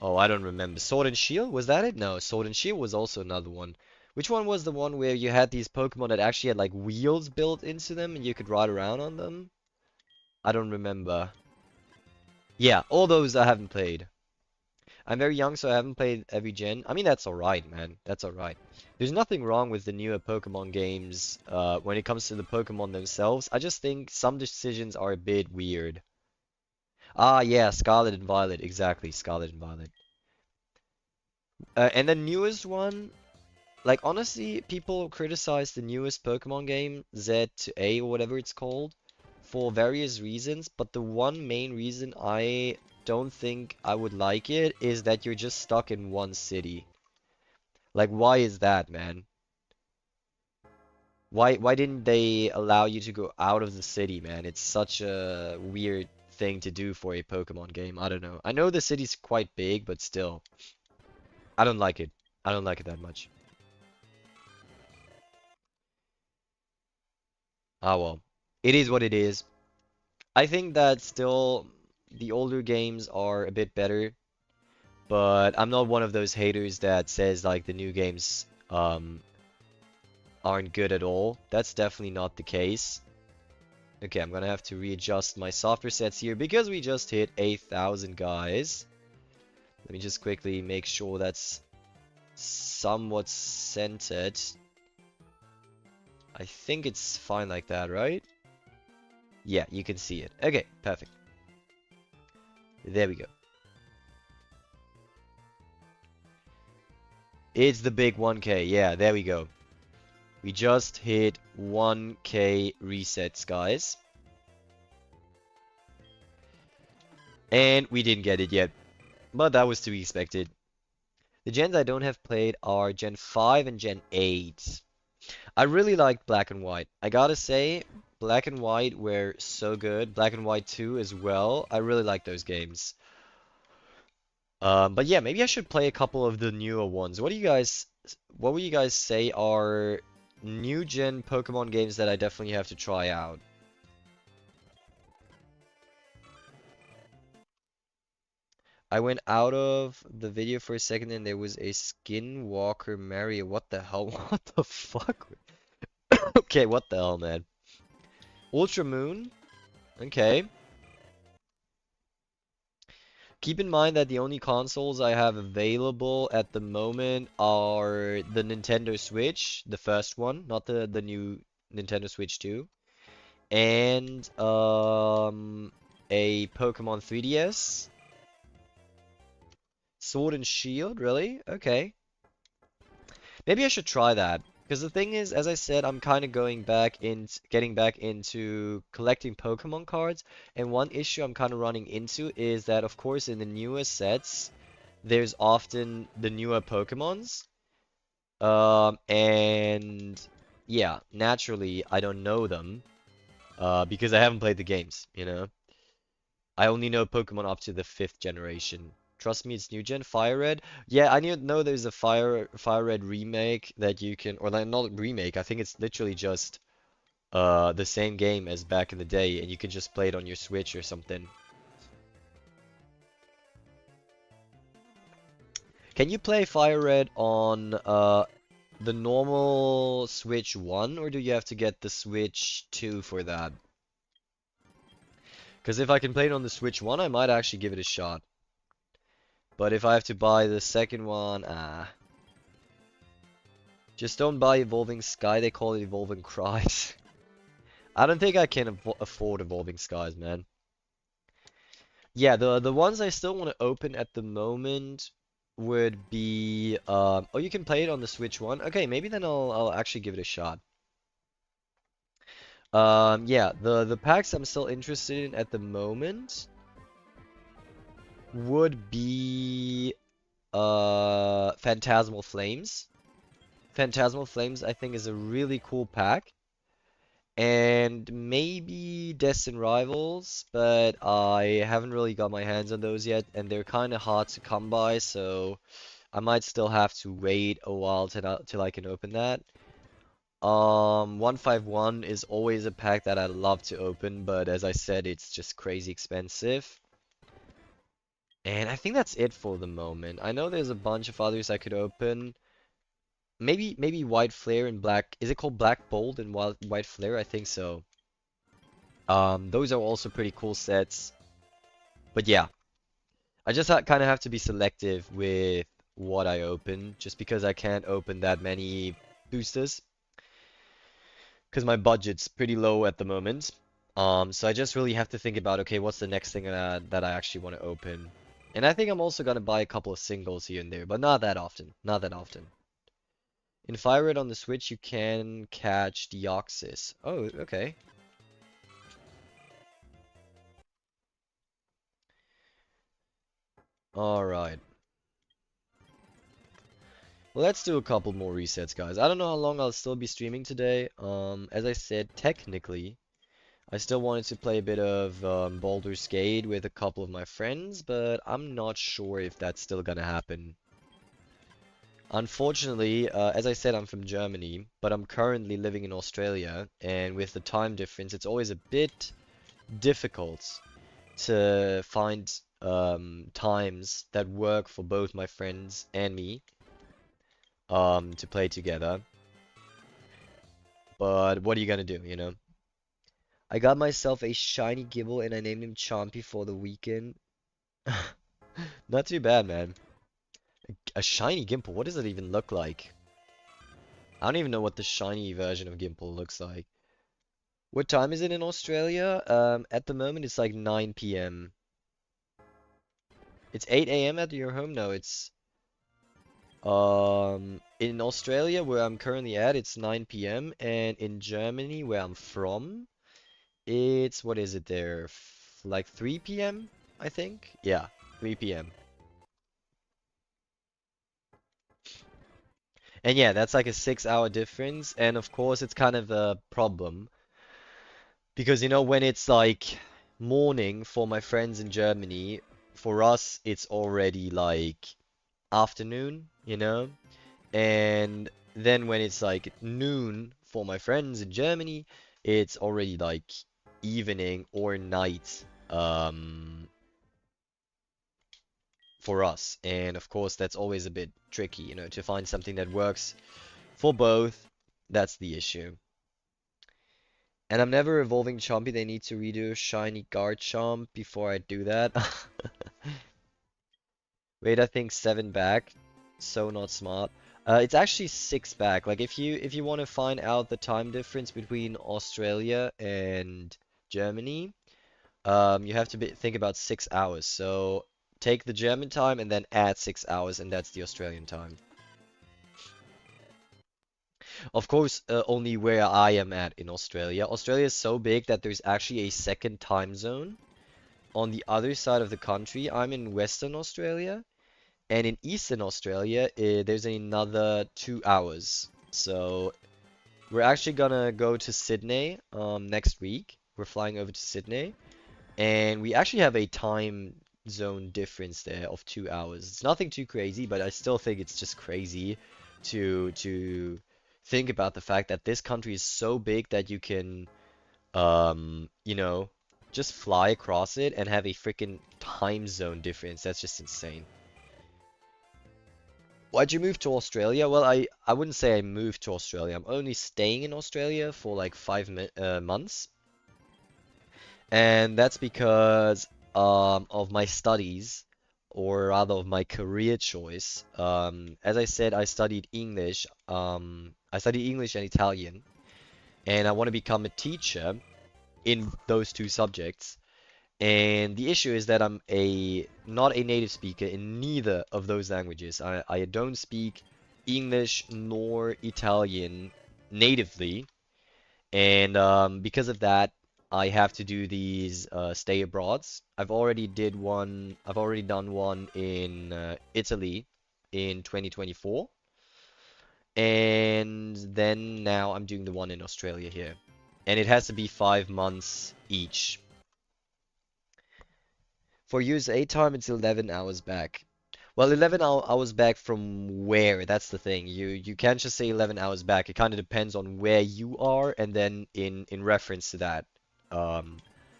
Oh, I don't remember. Sword and Shield? Was that it? No, Sword and Shield was also another one. Which one was the one where you had these Pokemon that actually had like wheels built into them and you could ride around on them? I don't remember. Yeah, all those I haven't played. I'm very young, so I haven't played every gen. I mean, that's alright, man. That's alright. There's nothing wrong with the newer Pokemon games when it comes to the Pokemon themselves. I just think some decisions are a bit weird. Ah, yeah, Scarlet and Violet. Exactly, Scarlet and Violet. And the newest one, like, honestly, people criticize the newest Pokemon game, Z to A or whatever it's called, for various reasons, but the one main reason I don't think I would like it is that you're just stuck in one city. Like, why is that, man? Why didn't they allow you to go out of the city, man? It's such a weird thing to do for a Pokemon game. I don't know. I know the city's quite big, but still, I don't like it. I don't like it that much. Ah well, it is what it is. I think that still the older games are a bit better, but I'm not one of those haters that says like the new games aren't good at all. That's definitely not the case. Okay, I'm gonna have to readjust my software sets here because we just hit 8,000, guys. Let me just quickly make sure that's somewhat centered. I think it's fine like that, right? Yeah, you can see it. Okay, perfect. There we go. It's the big 1K. Yeah, there we go. We just hit 1K resets, guys. And we didn't get it yet, but that was to be expected. The gens I don't have played are Gen 5 and Gen 8. I really liked Black and White. I gotta say, Black and White were so good. Black and White 2 as well. I really like those games. But yeah, maybe I should play a couple of the newer ones. What would you guys say are new gen Pokemon games that I definitely have to try out? I went out of the video for a second and there was a Skinwalker Mario. What the hell? What the fuck? Okay, what the hell, man? Ultra Moon? Okay. Keep in mind that the only consoles I have available at the moment are the Nintendo Switch, the first one, not the new Nintendo Switch 2, and a Pokemon 3DS. Sword and Shield, really? Okay. Maybe I should try that. Because the thing is, as I said, I'm kind of getting back into collecting Pokemon cards. And one issue I'm kind of running into is that, of course, in the newer sets, there's often the newer Pokemons. And yeah, naturally, I don't know them. Because I haven't played the games, you know? I only know Pokemon up to the 5th generation. Trust me, it's new gen. Fire Red. Yeah, I know there's a Fire Red remake that you can, or like not remake. I think it's literally just the same game as back in the day, and you can just play it on your Switch or something. Can you play Fire Red on the normal Switch 1, or do you have to get the Switch 2 for that? Because if I can play it on the Switch 1, I might actually give it a shot. But if I have to buy the second one, just don't buy Evolving Sky, they call it Evolving Cries. I don't think I can afford Evolving Skies, man. Yeah, the ones I still want to open at the moment would be oh, you can play it on the Switch one. Okay, maybe then I'll actually give it a shot. Yeah, the packs I'm still interested in at the moment would be Phantasmal Flames. Phantasmal Flames I think is a really cool pack. And maybe Destined Rivals, but I haven't really got my hands on those yet, and they're kind of hard to come by, so I might still have to wait a while till I can open that. 151 is always a pack that I love to open, but as I said, it's just crazy expensive. And I think that's it for the moment. I know there's a bunch of others I could open. Maybe White Flare and Black. Is it called Black Bolt and White Flare? I think so. Those are also pretty cool sets. But yeah, I just kind of have to be selective with what I open, just because I can't open that many boosters. Because my budget's pretty low at the moment. So I just really have to think about, okay, what's the next thing that I actually want to open. And I think I'm also gonna buy a couple of singles here and there, but not that often. Not that often. In Fire Red on the Switch, you can catch Deoxys. Oh, okay. Alright. Well, let's do a couple more resets, guys. I don't know how long I'll still be streaming today. As I said, technically, I still wanted to play a bit of Baldur's Gate with a couple of my friends, but I'm not sure if that's still gonna happen. Unfortunately, as I said, I'm from Germany, but I'm currently living in Australia, and with the time difference, it's always a bit difficult to find times that work for both my friends and me to play together. But what are you gonna do, you know? I got myself a shiny Gibble and I named him Chompy for the weekend. Not too bad, man. A shiny Gimple, what does it even look like? I don't even know what the shiny version of Gimple looks like. What time is it in Australia? At the moment it's like 9 p.m. It's 8 a.m. at your home? No, it's in Australia where I'm currently at, it's 9 p.m. and in Germany where I'm from, it's what is it there? Like 3 p.m. I think? Yeah, 3 p.m. And yeah, that's like a 6 hour difference. And of course, it's kind of a problem because, you know, when it's like morning for my friends in Germany, for us, it's already like afternoon, you know? And then when it's like noon for my friends in Germany, it's already like evening or night for us. And of course, that's always a bit tricky, you know, to find something that works for both. That's the issue. And I'm never evolving Chompy. They need to redo Shiny Garchomp before I do that. Wait, I think 7 back. So not smart. It's actually 6 back. Like if you want to find out the time difference between Australia and Germany, you have to think about 6 hours. So take the German time and then add 6 hours, and that's the Australian time. Of course, only where I am at in Australia. Australia is so big that there's actually a second time zone on the other side of the country. I'm in Western Australia, and in Eastern Australia, there's another 2 hours. So we're actually gonna go to Sydney next week. We're flying over to Sydney, and we actually have a time zone difference there of 2 hours. It's nothing too crazy, but I still think it's just crazy to think about the fact that this country is so big that you can you know, just fly across it and have a freaking time zone difference. That's just insane. Why'd you move to Australia? Well, I wouldn't say I moved to Australia. I'm only staying in Australia for like 5 months. And that's because of my studies, or rather of my career choice. As I said, I studied English. I studied English and Italian, and I want to become a teacher in those two subjects. And the issue is that I'm not a native speaker in neither of those languages. I don't speak English nor Italian natively, and because of that, I have to do these stay abroads. I've already done one in Italy in 2024, and then now I'm doing the one in Australia here. And it has to be 5 months each. For USA time, it's 11 hours back. Well, 11 hours back from where? That's the thing. You can't just say 11 hours back. It kind of depends on where you are, and then in reference to that, um,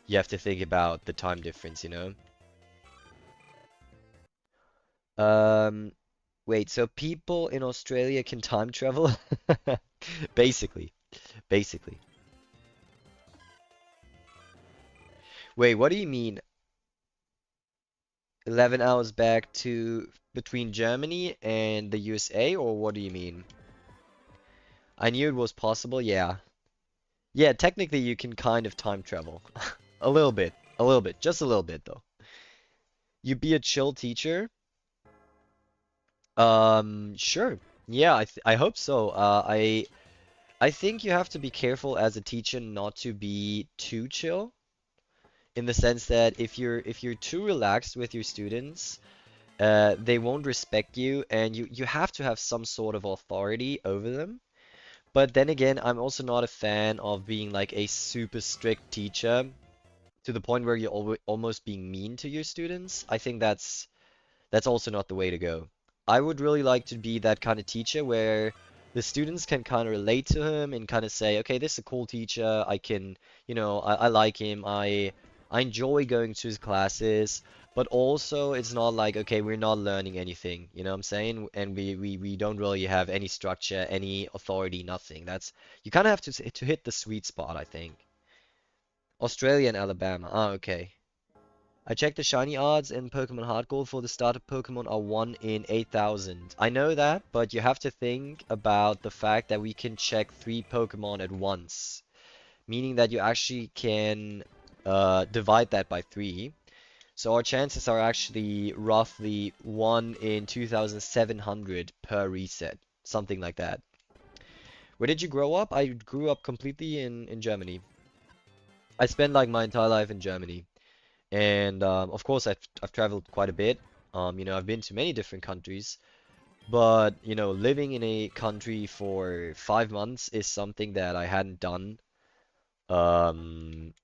you have to think about the time difference, you know? Um, wait, so people in Australia can time travel? Basically, basically. Wait, what do you mean 11 hours back to between Germany and the USA, or what do you mean? I knew it was possible, yeah. Yeah, technically you can kind of time travel. A little bit, just a little bit though. You be a chill teacher? Sure. Yeah, I hope so. I think you have to be careful as a teacher not to be too chill, in the sense that if you're too relaxed with your students, they won't respect you, and you have to have some sort of authority over them. But then again, I'm also not a fan of being like a super strict teacher to the point where you're almost being mean to your students. I think that's also not the way to go. I would really like to be that kind of teacher where the students can kind of relate to him and kind of say, okay, this is a cool teacher. I can, I like him. I enjoy going to his classes, but also it's not like, okay, we're not learning anything, you know what I'm saying? And we don't really have any structure, any authority, nothing. You kind of have to hit the sweet spot, I think. Australia and Alabama. Ah, okay. I checked the shiny odds in Pokemon HeartGold for the starter Pokemon are 1 in 8,000. I know that, but you have to think about the fact that we can check 3 Pokemon at once, meaning that you actually can divide that by 3. So our chances are actually roughly 1 in 2,700 per reset, something like that. Where did you grow up? I grew up completely in Germany. I spent like my entire life in Germany. And of course, I've traveled quite a bit. I've been to many different countries, but living in a country for 5 months is something that I hadn't done um,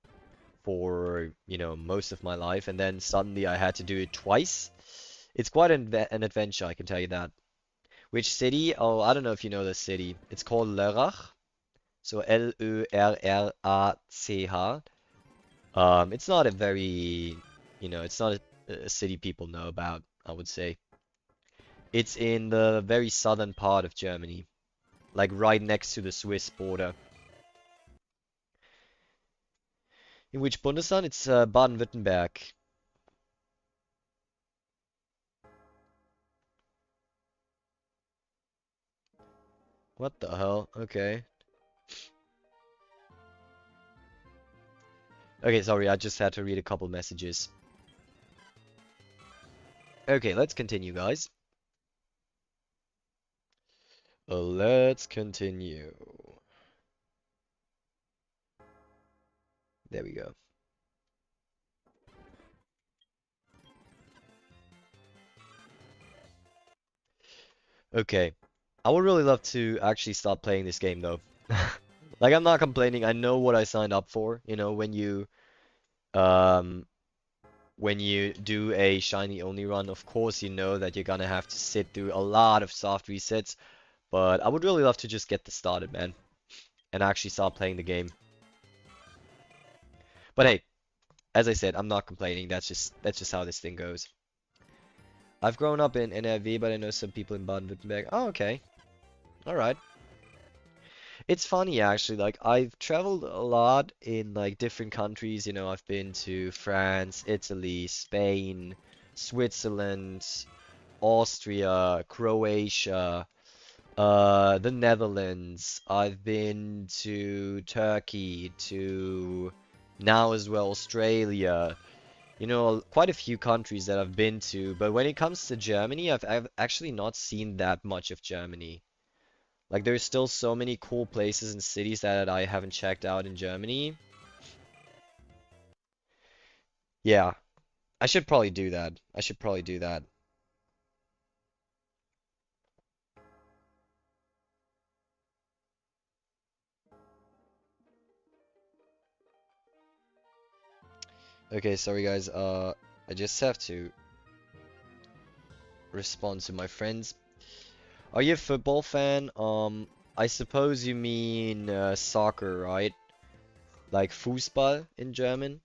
for most of my life, and then suddenly I had to do it twice. It's quite an adventure, I can tell you that. Which city? Oh, I don't know if you know the city. It's called Lörrach, so Lörrach. It's not a very, it's not a city people know about, I would say. It's in the very southern part of Germany, like right next to the Swiss border. In which Bundesland? It's Baden-Württemberg. What the hell? Okay. Okay, sorry, I just had to read a couple messages. Okay, let's continue, guys. Let's continue. There we go. Okay. I would really love to actually start playing this game though. Like I'm not complaining. I know what I signed up for. Um when you do a shiny only run, of course you know that you're gonna have to sit through a lot of soft resets, but I would really love to just get this started, man, and actually start playing the game. But hey, as I said, I'm not complaining. That's just how this thing goes. I've grown up in NRV, but I know some people in Baden-Württemberg. Oh, okay. All right. It's funny actually, like I've traveled a lot in like different countries, I've been to France, Italy, Spain, Switzerland, Austria, Croatia, the Netherlands. I've been to Turkey, to now as well Australia. Quite a few countries that I've been to, but when it comes to Germany, I've actually not seen that much of Germany. Like there's still so many cool places and cities that I haven't checked out in Germany. Yeah, I should probably do that. I should probably do that. Okay, sorry guys. I just have to respond to my friends. Are you a football fan? I suppose you mean soccer, right? Like Fußball in German.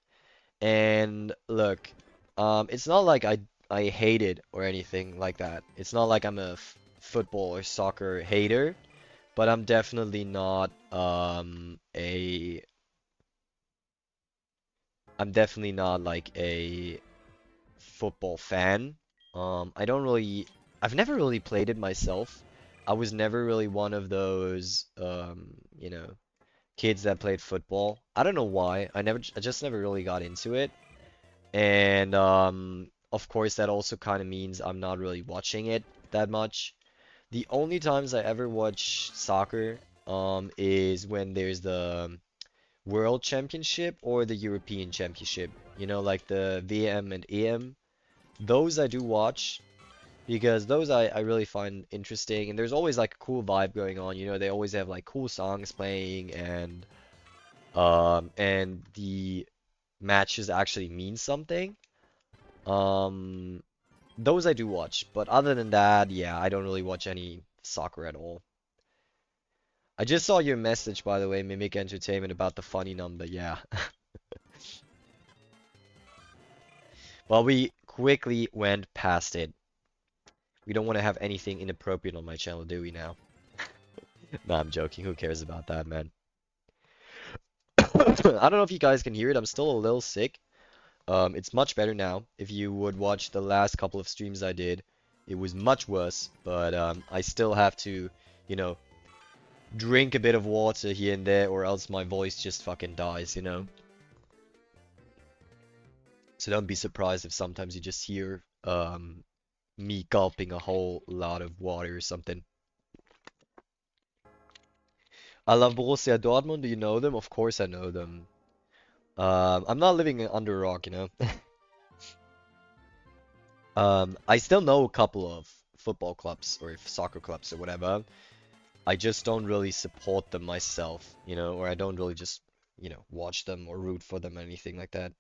And look, it's not like I hate it or anything like that. It's not like I'm a f football or soccer hater, but I'm definitely not like a football fan. I don't really I've never really played it myself. I was never really one of those kids that played football. I don't know why. I just never really got into it. And of course that also kind of means I'm not really watching it that much. The only times I ever watch soccer is when there's the World Championship or the European Championship. Like the VM and EM. Those I do watch. because those I really find interesting, and there's always like a cool vibe going on. You know, they always have like cool songs playing, and the matches actually mean something. Um, those I do watch, but other than that, yeah, I don't really watch any soccer at all. I just saw your message, by the way, Mimic Entertainment, about the funny number. Yeah. Well, we quickly went past it. We don't want to have anything inappropriate on my channel, do we now? Nah, I'm joking. Who cares about that, man? I don't know if you guys can hear it. I'm still a little sick. It's much better now. If you would watch the last couple of streams I did, it was much worse. But I still have to, you know, drink a bit of water here and there, or else my voice just fucking dies, you know? So don't be surprised if sometimes you just hear me gulping a whole lot of water or something. I love Borussia Dortmund. Do you know them? Of course I know them. I'm not living under a rock, you know? I still know a couple of football clubs or soccer clubs or whatever. I just don't really support them myself, you know, or I don't really just, you know, watch them or root for them or anything like that.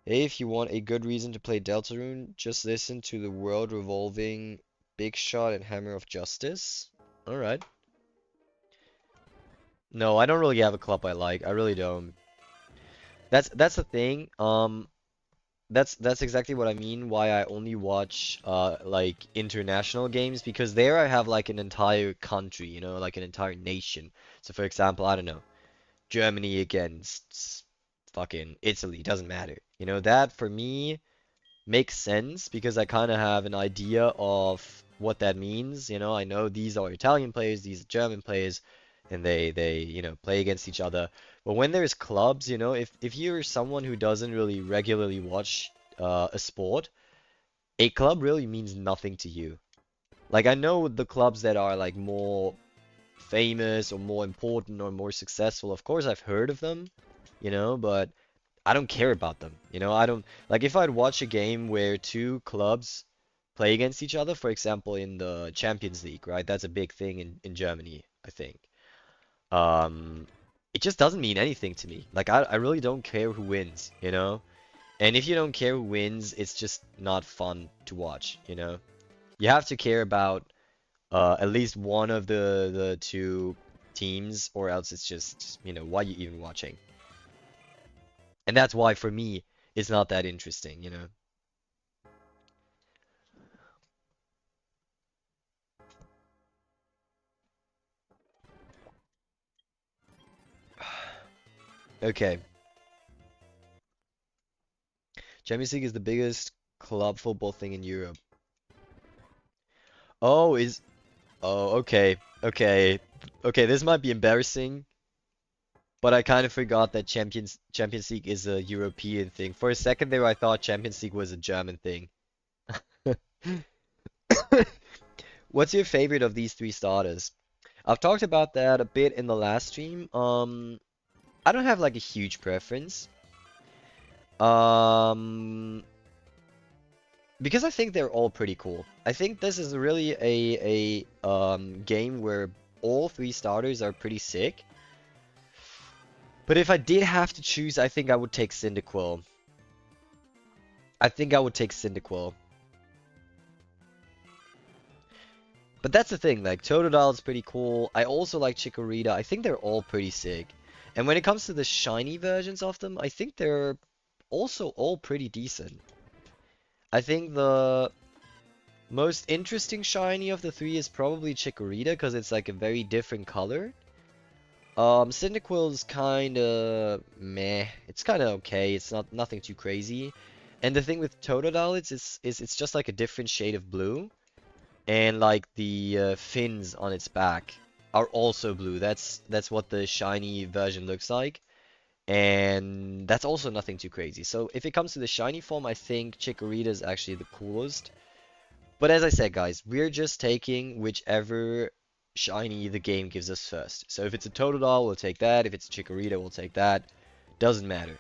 Hey, if you want a good reason to play Deltarune, just listen to the World Revolving, Big Shot, and Hammer of Justice. Alright. No, I don't really have a club I like. I really don't. That's the thing. That's exactly what I mean why I only watch like international games, because there I have like an entire country, you know, like an entire nation. So for example, I don't know, Germany against fucking Italy, doesn't matter. You know, that for me makes sense because I kind of have an idea of what that means. You know, I know these are Italian players, these are German players, and they you know play against each other. But when there's clubs, you know, if you're someone who doesn't really regularly watch a sport, a club really means nothing to you. Like I know the clubs that are like more famous or more important or more successful, of course I've heard of them, you know, but I don't care about them. You know, I don't like if I'd watch a game where two clubs play against each other, for example, in the Champions League, right? That's a big thing in Germany, I think. Um, it just doesn't mean anything to me. Like I really don't care who wins, you know? And if you don't care who wins, it's just not fun to watch, you know? You have to care about at least one of the two teams, or else it's just, you know, why are you even watching? And that's why for me it's not that interesting, you know. Okay. Champions League is the biggest club football thing in Europe. Oh, is oh, okay. Okay. Okay, this might be embarrassing, but I kind of forgot that Champions League is a European thing. For a second there I thought Champions League was a German thing. What's your favorite of these three starters? I've talked about that a bit in the last stream. I don't have like a huge preference. Um, because I think they're all pretty cool. I think this is really a game where all three starters are pretty sick. But if I did have to choose, I think I would take Cyndaquil. I think I would take Cyndaquil. But that's the thing, like Totodile is pretty cool. I also like Chikorita. I think they're all pretty sick. And when it comes to the shiny versions of them, I think they're also all pretty decent. I think the most interesting shiny of the three is probably Chikorita because it's like a very different color. Cyndaquil's kinda meh. It's kinda okay. It's not nothing too crazy. And the thing with Totodile it's just like a different shade of blue. And like the fins on its back are also blue. That's what the shiny version looks like. And that's also nothing too crazy. So if it comes to the shiny form, I think Chikorita is actually the coolest. But as I said, guys, we're just taking whichever shiny the game gives us first. So if it's a Totodile, we'll take that. If it's a Chikorita, we'll take that. Doesn't matter.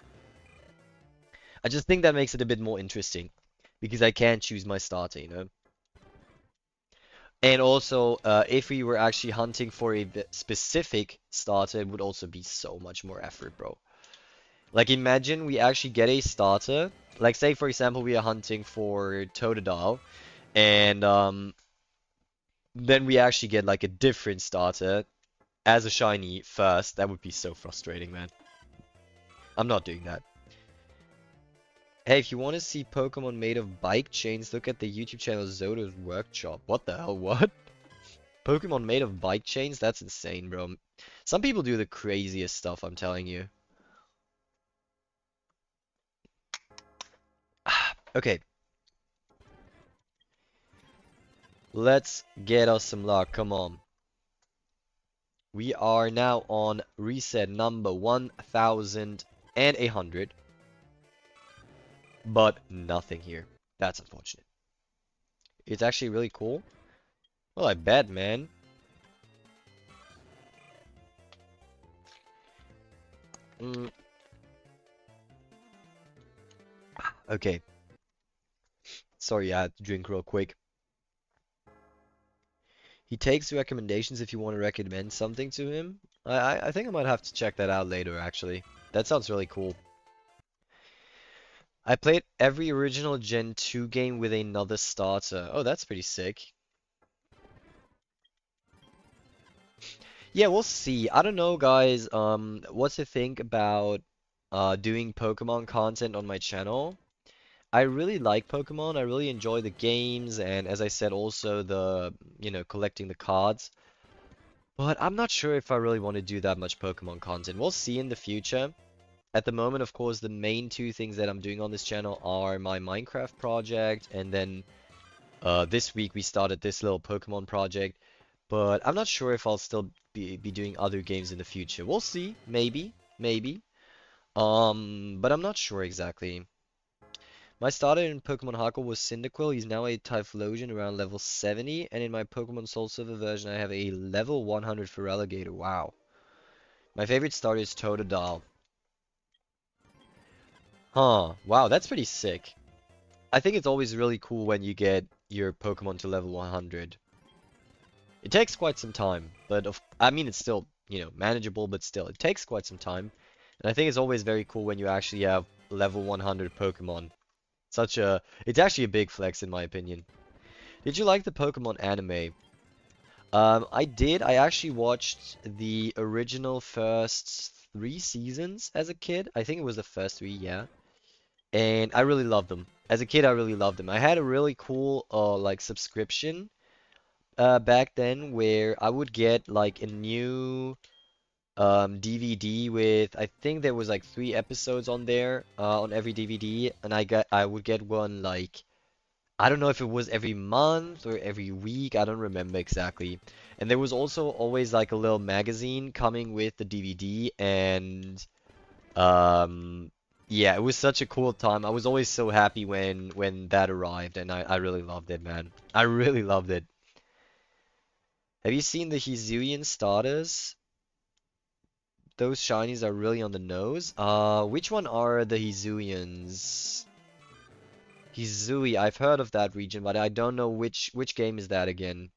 I just think that makes it a bit more interesting because I can't choose my starter, you know? And also, if we were actually hunting for a specific starter, it would also be so much more effort, bro. Like, imagine we actually get a starter. Like, say, for example, we are hunting for Totodile, and then we actually get, like, a different starter as a shiny first. That would be so frustrating, man. I'm not doing that. Hey, if you want to see Pokemon made of bike chains, look at the YouTube channel Zoda's Workshop. What the hell, what? Pokemon made of bike chains? That's insane, bro. Some people do the craziest stuff, I'm telling you. Okay, let's get us some luck. Come on. We are now on reset number 1,100, but nothing here. That's unfortunate. It's actually really cool. Well, I bet, man. Mm, okay. Sorry, I had to drink real quick. He takes recommendations if you want to recommend something to him. I think I might have to check that out later, actually. That sounds really cool. I played every original Gen 2 game with another starter. Oh, that's pretty sick. Yeah, we'll see. I don't know, guys, what to think about doing Pokemon content on my channel. I really like Pokemon. I really enjoy the games, and as I said, also collecting the cards. But I'm not sure if I really want to do that much Pokemon content. We'll see in the future. At the moment, of course, the main two things that I'm doing on this channel are my Minecraft project, and then this week we started this little Pokemon project. But I'm not sure if I'll still be doing other games in the future. We'll see. Maybe. Maybe. But I'm not sure exactly. My starter in Pokemon HeartGold was Cyndaquil. He's now a Typhlosion around level 70. And in my Pokemon Soul Silver version, I have a level 100 for Alligator. Wow. My favorite starter is Totodile. Huh. Wow, that's pretty sick. I think it's always really cool when you get your Pokemon to level 100. It takes quite some time, but I mean it's still, manageable, but still, it takes quite some time. And I think it's always very cool when you actually have level 100 Pokemon. It's actually a big flex in my opinion. Did you like the Pokemon anime? I did. I actually watched the original first 3 seasons as a kid. I think it was the first three, yeah. And I really loved them. As a kid, I really loved them. I had a really cool, like subscription, back then where I would get like a new DVD with I think there was like 3 episodes on there on every DVD, and I would get one like I don't know if it was every month or every week, I don't remember exactly. And there was also always like a little magazine coming with the DVD, and um yeah, it was such a cool time. I was always so happy when that arrived, and I really loved it, man. I really loved it. Have you seen the Hisuian starters? Those shinies are really on the nose. Which one are the Hisuians? Hisui, I've heard of that region, but I don't know which game is that again.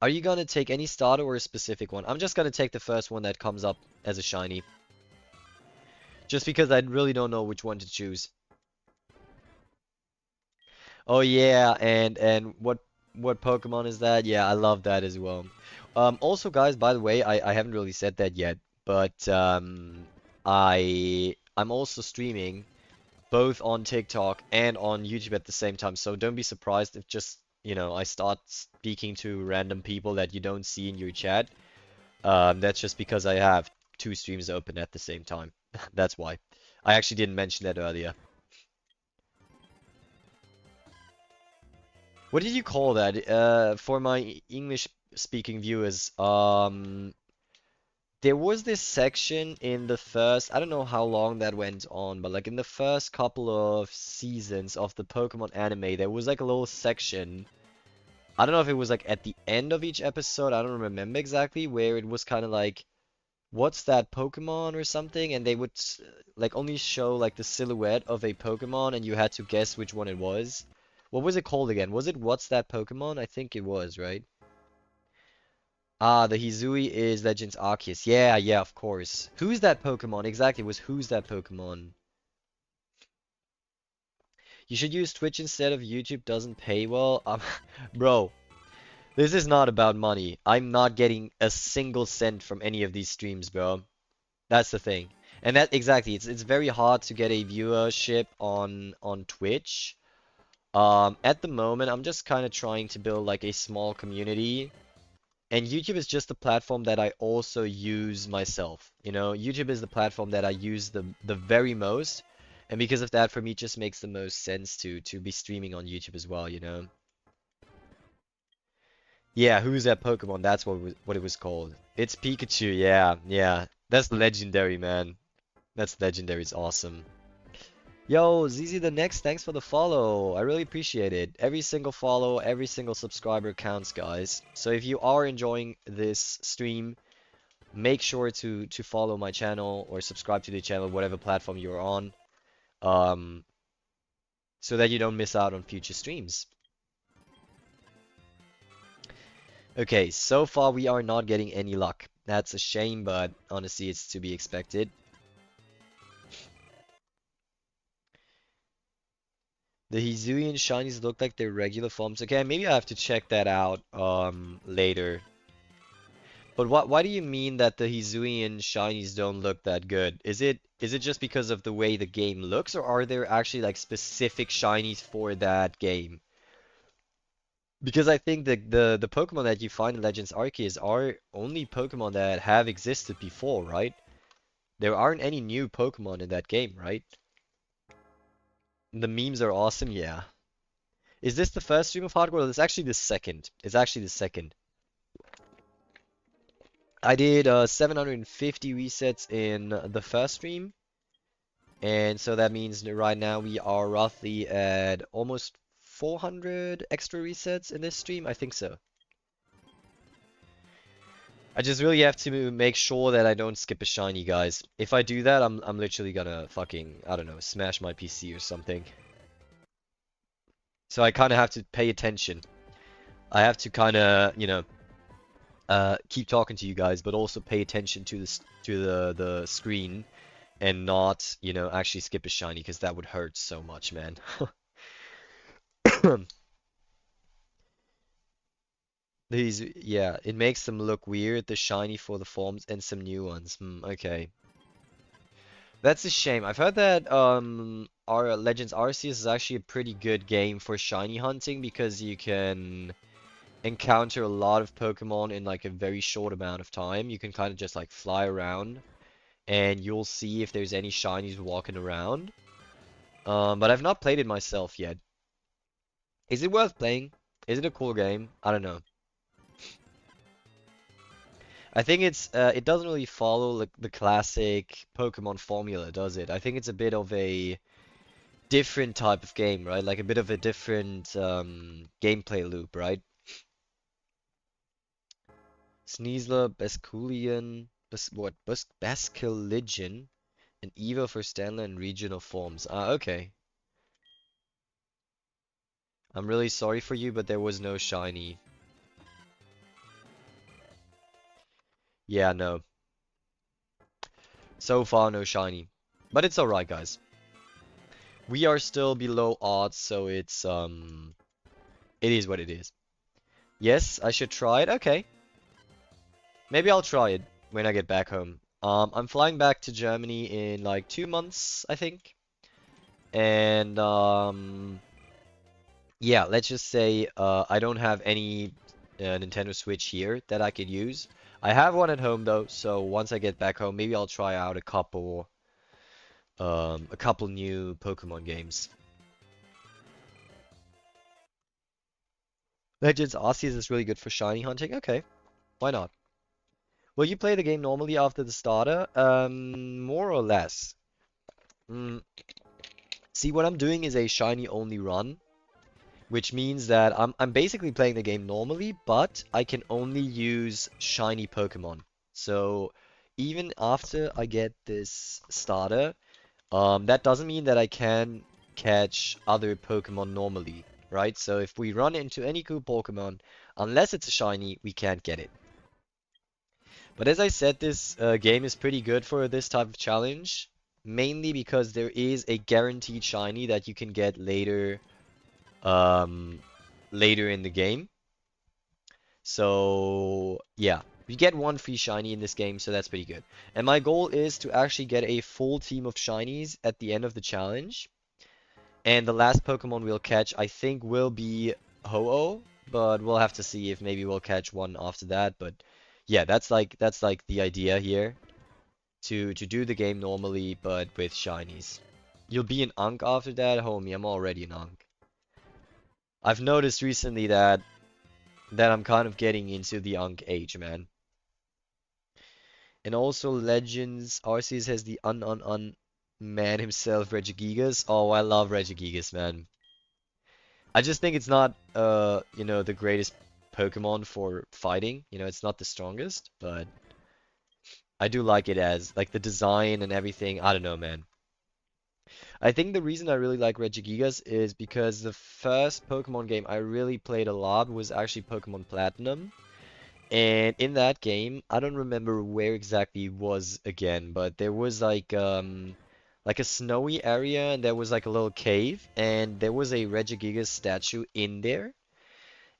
Are you gonna take any starter or a specific one? I'm just gonna take the first one that comes up as a shiny. Just because I really don't know which one to choose. Oh yeah, and what Pokemon is that? Yeah, I love that as well. Also guys, by the way, I haven't really said that yet, but I'm also streaming both on TikTok and on YouTube at the same time. So don't be surprised if just, I start speaking to random people that you don't see in your chat. That's just because I have 2 streams open at the same time. That's why. I actually didn't mention that earlier. What did you call that? For my English speaking viewers, there was this section in the first, I don't know how long that went on, but like in the first couple of seasons of the Pokemon anime, there was like a little section. I don't know if it was like at the end of each episode, I don't remember exactly, where it was kind of like, what's that Pokemon or something? And they would like only show like the silhouette of a Pokemon and you had to guess which one it was. What was it called again? Was it What's That Pokemon? I think it was, right? Ah, the Hizui is Legends Arceus. Yeah, yeah, of course. Who's that Pokemon? Exactly, it was who's that Pokemon? You should use Twitch instead of YouTube, doesn't pay well. Bro, this is not about money. I'm not getting a single cent from any of these streams, bro. That's the thing. And that exactly, it's very hard to get a viewership on Twitch. At the moment, I'm just kind of trying to build like a small community. And YouTube is just the platform that I also use myself. You know, YouTube is the platform that I use the very most. And because of that, for me, it just makes the most sense to be streaming on YouTube as well, you know? Yeah, who's that Pokemon? That's what it was called. It's Pikachu, yeah, yeah. That's legendary, man. That's legendary, it's awesome. Yo, ZZ the Next, thanks for the follow. I really appreciate it. Every single follow, every single subscriber counts, guys. So if you are enjoying this stream, make sure to follow my channel or subscribe to the channel, whatever platform you're on, um, so that you don't miss out on future streams. Okay, so far we are not getting any luck. That's a shame, but honestly, it's to be expected. The Hisuian Shinies look like their regular forms. Okay, maybe I have to check that out later. But why do you mean that the Hisuian Shinies don't look that good? Is it just because of the way the game looks, or are there actually like specific Shinies for that game? Because I think the Pokemon that you find in Legends Arceus are only Pokemon that have existed before, right? There aren't any new Pokemon in that game, right? The memes are awesome, yeah. Is this the first stream of HeartGold? It's actually the second. It's actually the second. I did 750 resets in the first stream, and so that means that right now we are roughly at almost 400 extra resets in this stream. I think so. I just really have to make sure that I don't skip a shiny, guys. If I do that, I'm literally gonna fucking, I don't know, smash my PC or something. So I kind of have to pay attention. I have to kind of, keep talking to you guys, but also pay attention to the screen and not, actually skip a shiny because that would hurt so much, man. Yeah, it makes them look weird, the shiny for the forms and some new ones. Okay. That's a shame. I've heard that our Legends Arceus is actually a pretty good game for shiny hunting because you can encounter a lot of Pokemon in like a very short amount of time. You can kind of just like fly around and you'll see if there's any shinies walking around. But I've not played it myself yet. Is it worth playing? Is it a cool game? I don't know. I think it doesn't really follow like the classic Pokemon formula, does it? I think it's a bit of a different type of game, right? Like a bit of a different gameplay loop, right? Sneasler, Basculian, Basculigion, and Evo for Stanley and regional forms. Ah, okay. I'm really sorry for you, but there was no shiny. Yeah, no. So far, no shiny. But it's alright, guys. We are still below odds, so it is what it is. Yes, I should try it. Okay. Maybe I'll try it when I get back home. I'm flying back to Germany in like 2 months, I think. And yeah, let's just say I don't have any Nintendo Switch here that I could use. I have one at home though, so once I get back home, maybe I'll try out a couple new Pokemon games. Legends Arceus is really good for shiny hunting. Okay, why not? Will you play the game normally after the starter? More or less. Mm, See, what I'm doing is a shiny only run, which means that I'm basically playing the game normally, but I can only use shiny Pokemon. So even after I get this starter, that doesn't mean that I can catch other Pokemon normally. right? So if we run into any cool Pokemon, unless it's a shiny, we can't get it. But as I said, this game is pretty good for this type of challenge, mainly because there is a guaranteed shiny that you can get um, later in the game. So yeah, you get one free shiny in this game, so that's pretty good. And my goal is to actually get a full team of shinies at the end of the challenge. And the last Pokemon we'll catch, I think, will be Ho-Oh, but we'll have to see if maybe we'll catch one after that. But yeah, that's like the idea here to do the game normally, but with shinies. You'll be an Unk after that, homie. I'm already an Unk. I've noticed recently that I'm kind of getting into the Unk age, man. And also Legends Arceus has the un man himself, Regigigas. Oh, I love Regigigas, man. I just think it's not the greatest Pokemon for fighting. It's not the strongest, but I do like it as like the design and everything. I don't know, man. I think the reason I really like Regigigas is because the first Pokemon game I really played a lot was actually Pokemon Platinum. And in that game, I don't remember where exactly it was again, but there was like a snowy area and there was like a little cave and there was a Regigigas statue in there.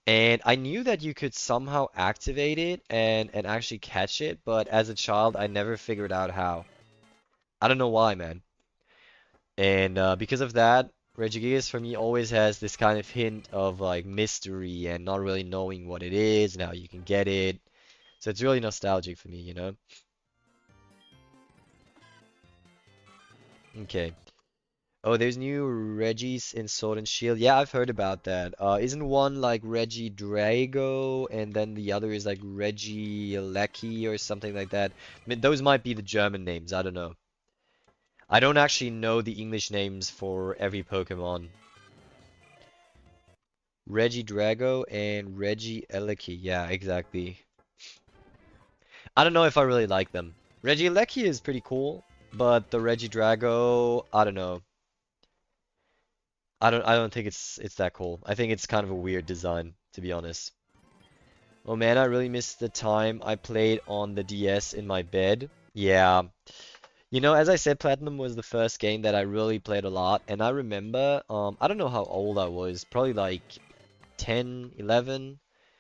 And I knew that you could somehow activate it and actually catch it, but as a child, I never figured out how. I don't know why, man. And because of that, Regigigas for me always has this kind of hint of like mystery and not really knowing what it is and how you can get it. So it's really nostalgic for me, you know? Okay. Oh, there's new Regis in Sword and Shield. Yeah, I've heard about that. Isn't one like Reggie Drago and then the other is like Reggie Lecky or something like that? I mean, those might be the German names. I don't know. I don't actually know the English names for every Pokemon. Reggie Drago and Reggie Lecky. Yeah, exactly. I don't know if I really like them. Reggie Lecky is pretty cool, but the Reggie Drago, I don't know. I don't think it's that cool. I think it's kind of a weird design, to be honest. Oh man, I really miss the time I played on the DS in my bed. Yeah. As I said, Platinum was the first game that I really played a lot, and I remember, I don't know how old I was, probably like 10, 11,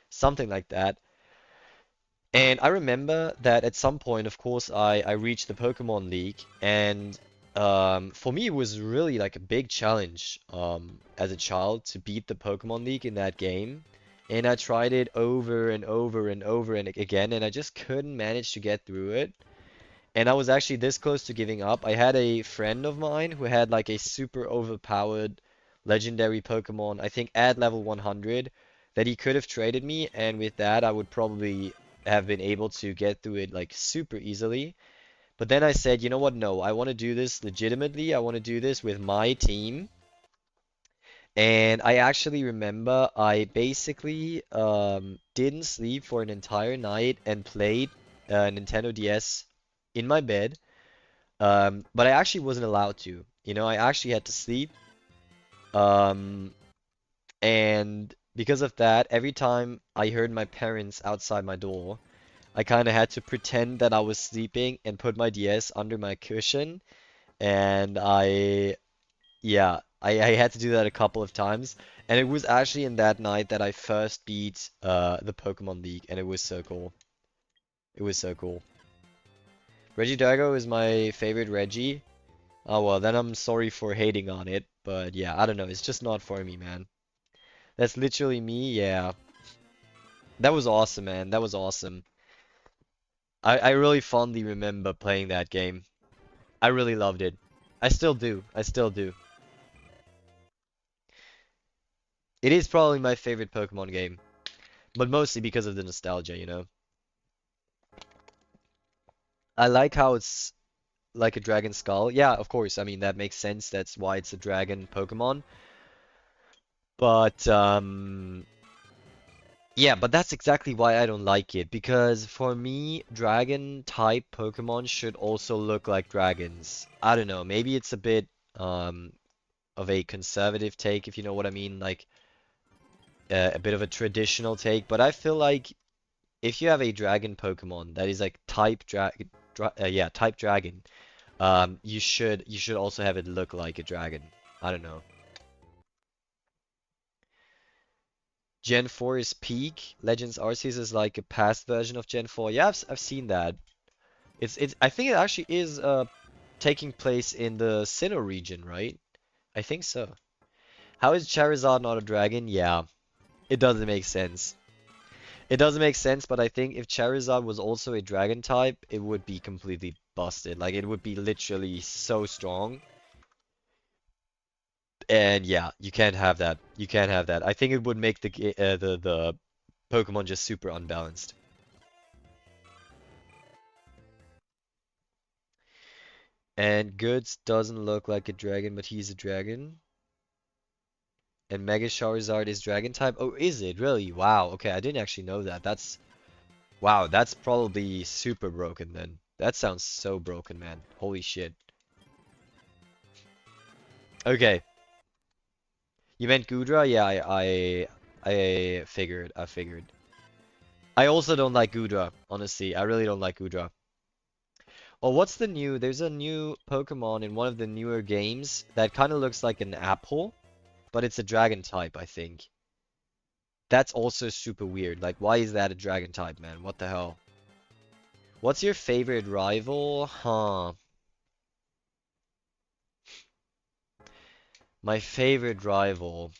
something like that. And I remember that at some point, of course, I reached the Pokemon League, and for me, it was really like a big challenge as a child to beat the Pokemon League in that game. And I tried it over and over and over and again, and I just couldn't manage to get through it. And I was actually this close to giving up. I had a friend of mine who had like a super overpowered legendary Pokemon, I think at level 100, that he could have traded me, and with that I would probably have been able to get through it like super easily. But then I said, you know what? No, I want to do this legitimately. I want to do this with my team. And I actually remember I basically didn't sleep for an entire night and played Nintendo DS in my bed. But I actually wasn't allowed to. I actually had to sleep. Um, and because of that, every time I heard my parents outside my door, I kind of had to pretend that I was sleeping and put my DS under my cushion. And yeah, I had to do that a couple of times. And it was actually in that night that I first beat the Pokemon League, and it was so cool. It was so cool. Regidrago is my favorite Reggie. Oh well, then I'm sorry for hating on it, but yeah, I don't know, it's just not for me, man. That's literally me, yeah. That was awesome, man. That was awesome. I really fondly remember playing that game. I really loved it. I still do. I still do. It is probably my favorite Pokemon game, but mostly because of the nostalgia. I like how it's like a dragon skull. Yeah, of course. I mean, that makes sense. That's why it's a dragon Pokemon. But yeah, but that's exactly why I don't like it, because for me, dragon type Pokemon should also look like dragons. I don't know, maybe it's a bit um of a conservative take, if you know what I mean. Like, a bit of a traditional take, but I feel like if you have a dragon Pokemon that is like type dragon, you should also have it look like a dragon. I don't know. Gen 4 is peak. Legends Arceus is like a past version of Gen 4. Yeah, I've seen that. It's I think it actually is taking place in the Sinnoh region, right? I think so. How is Charizard not a dragon? Yeah, it doesn't make sense. It doesn't make sense, but I think if Charizard was also a dragon type, it would be completely busted. Like it would be literally so strong. And yeah, you can't have that. You can't have that. I think it would make the Pokemon just super unbalanced. And Goods doesn't look like a dragon, but he's a dragon. And Mega Charizard is dragon type. Oh, is it really? Wow. Okay, I didn't actually know that. Wow, that's probably super broken then. That sounds so broken, man. Holy shit. Okay, you meant Gudra? Yeah, I figured. I figured. I also don't like Gudra, honestly. I really don't like Gudra. Oh, what's the new? There's a new Pokemon in one of the newer games that kind of looks like an apple, but it's a dragon type, I think. That's also super weird. Like, why is that a dragon type, man? What the hell? What's your favorite rival? Huh. My favorite rival.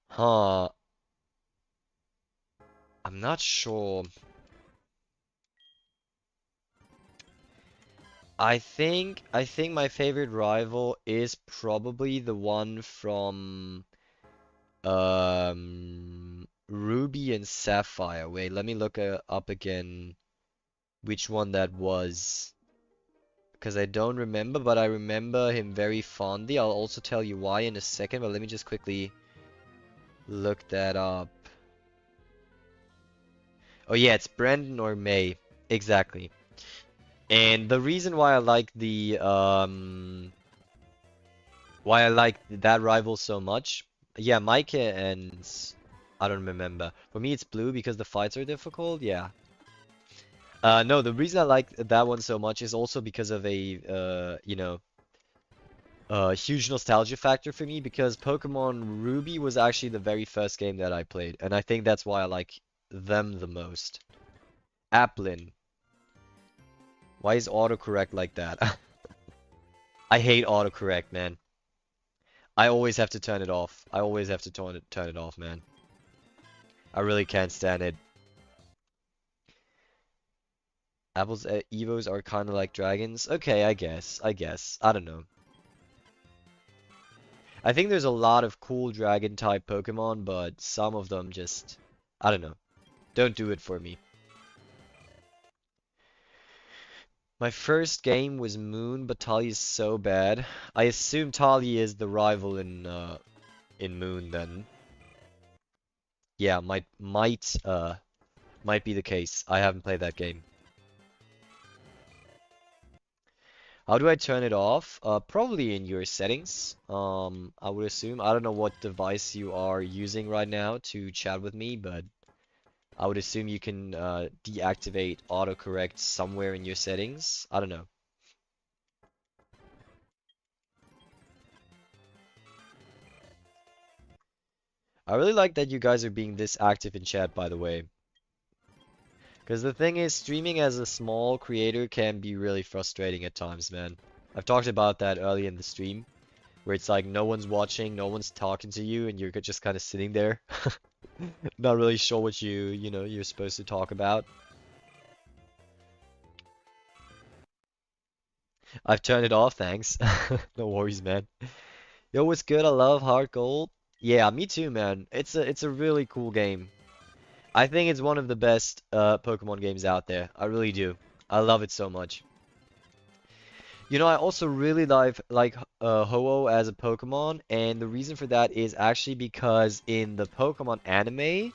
Huh. I'm not sure. I think my favorite rival is probably the one from Ruby and Sapphire. Wait, let me look up again which one that was. Because I don't remember, but I remember him very fondly. I'll also tell you why in a second, but let me just quickly look that up. Oh yeah, it's Brandon or May. Exactly. And the reason why I like that rival so much, yeah, Micah and I don't remember. For me, it's Blue because the fights are difficult. Yeah. No, the reason I like that one so much is also because of a huge nostalgia factor for me because Pokemon Ruby was actually the very first game that I played, and I think that's why I like them the most. Applin. Why is autocorrect like that? I hate autocorrect, man. I always have to turn it off. I always have to turn it off, man. I really can't stand it. Apple's Evos are kind of like dragons. Okay, I guess. I guess. I don't know. I think there's a lot of cool dragon type Pokemon, but some of them just, I don't know. Don't do it for me. My first game was Moon, but Tali is so bad. I assume Tali is the rival in Moon then. Yeah, might be the case. I haven't played that game. How do I turn it off? Probably in your settings. I would assume. I don't know what device you are using right now to chat with me, but I would assume you can deactivate autocorrect somewhere in your settings. I don't know. I really like that you guys are being this active in chat, by the way. Because the thing is, streaming as a small creator can be really frustrating at times, man. I've talked about that early in the stream, where it's like no one's watching, no one's talking to you, and you're just kind of sitting there, not really sure what you're supposed to talk about. I've turned it off, thanks. No worries, man. Yo, what's good? I love HeartGold. Yeah, me too, man. It's a really cool game. I think it's one of the best Pokemon games out there. I really do. I love it so much. You know, I also really like Ho-Oh as a Pokemon, and the reason for that is actually because in the Pokemon anime,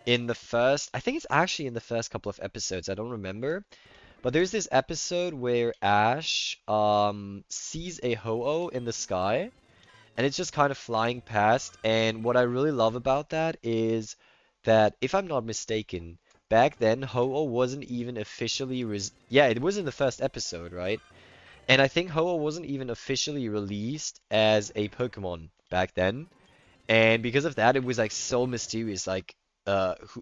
I think it's actually in the first couple of episodes, I don't remember, but there's this episode where Ash sees a Ho-Oh in the sky, and it's just kind of flying past. And what I really love about that is that, if I'm not mistaken, back then Ho-Oh wasn't even officially yeah, it was in the first episode, right? And I think Ho-Oh wasn't even officially released as a Pokemon back then. And because of that, it was like so mysterious. Like,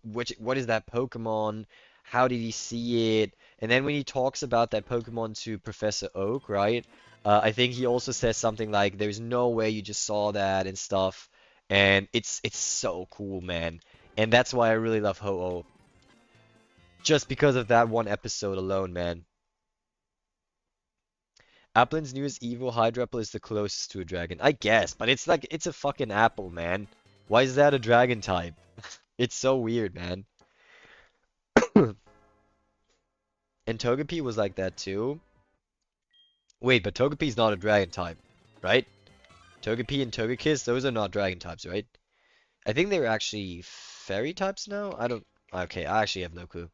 what is that Pokemon? How did he see it? And then when he talks about that Pokemon to Professor Oak, right? I think he also says something like, "There's no way you just saw that," and stuff. And it's so cool, man. And that's why I really love Ho-Oh. Just because of that one episode alone, man. Applin's newest evil Hydrapple is the closest to a dragon. I guess, but it's like, it's a fucking apple, man. Why is that a dragon type? It's so weird, man. And Togepi was like that too. Wait, but Togepi's not a dragon type, right? Togepi and Togekiss, those are not dragon types, right? I think they're actually fairy types now? I don't... Okay, I actually have no clue.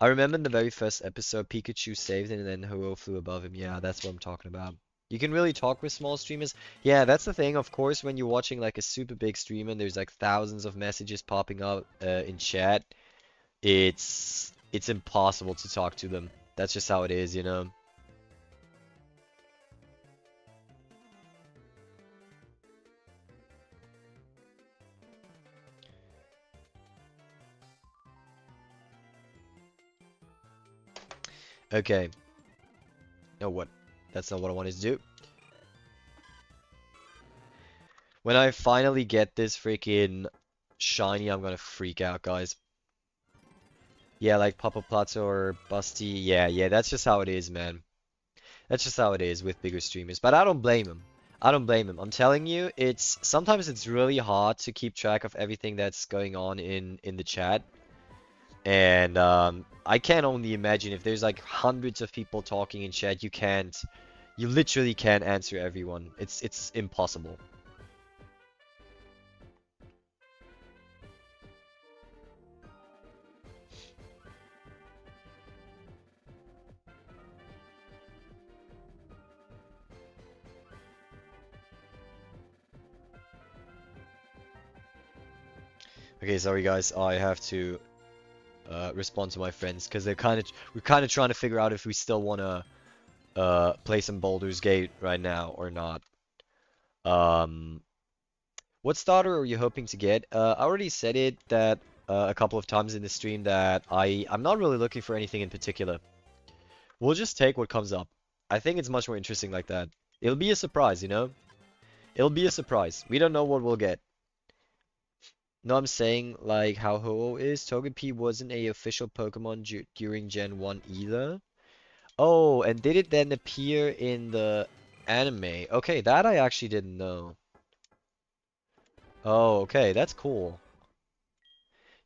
I remember in the very first episode, Pikachu saved him and then Ho-Oh flew above him. Yeah, that's what I'm talking about. You can really talk with small streamers. Yeah, that's the thing. Of course, when you're watching like a super big stream and there's like thousands of messages popping up in chat, it's impossible to talk to them. That's just how it is, you know. Okay. No, what? That's not what I wanted to do. When I finally get this freaking shiny, I'm gonna freak out, guys. Yeah, like Papa Plato or Busty. Yeah, yeah, that's just how it is, man. That's just how it is with bigger streamers. But I don't blame him. I don't blame him. I'm telling you, it's sometimes it's really hard to keep track of everything that's going on in the chat. And I can only imagine if there's like hundreds of people talking in chat, you literally can't answer everyone. It's impossible. Okay, sorry guys, I have to respond to my friends because we're kind of trying to figure out if we still want to play some Baldur's Gate right now or not. Um, what starter are you hoping to get? I already said it that a couple of times in the stream that I'm not really looking for anything in particular. We'll just take what comes up. I think it's much more interesting like that. It'll be a surprise, you know? It'll be a surprise. We don't know what we'll get. No, I'm saying like how Ho-Oh is. Togepi wasn't a official Pokemon during Gen 1 either. Oh, and did it then appear in the anime? Okay, that I actually didn't know. Oh, okay, that's cool.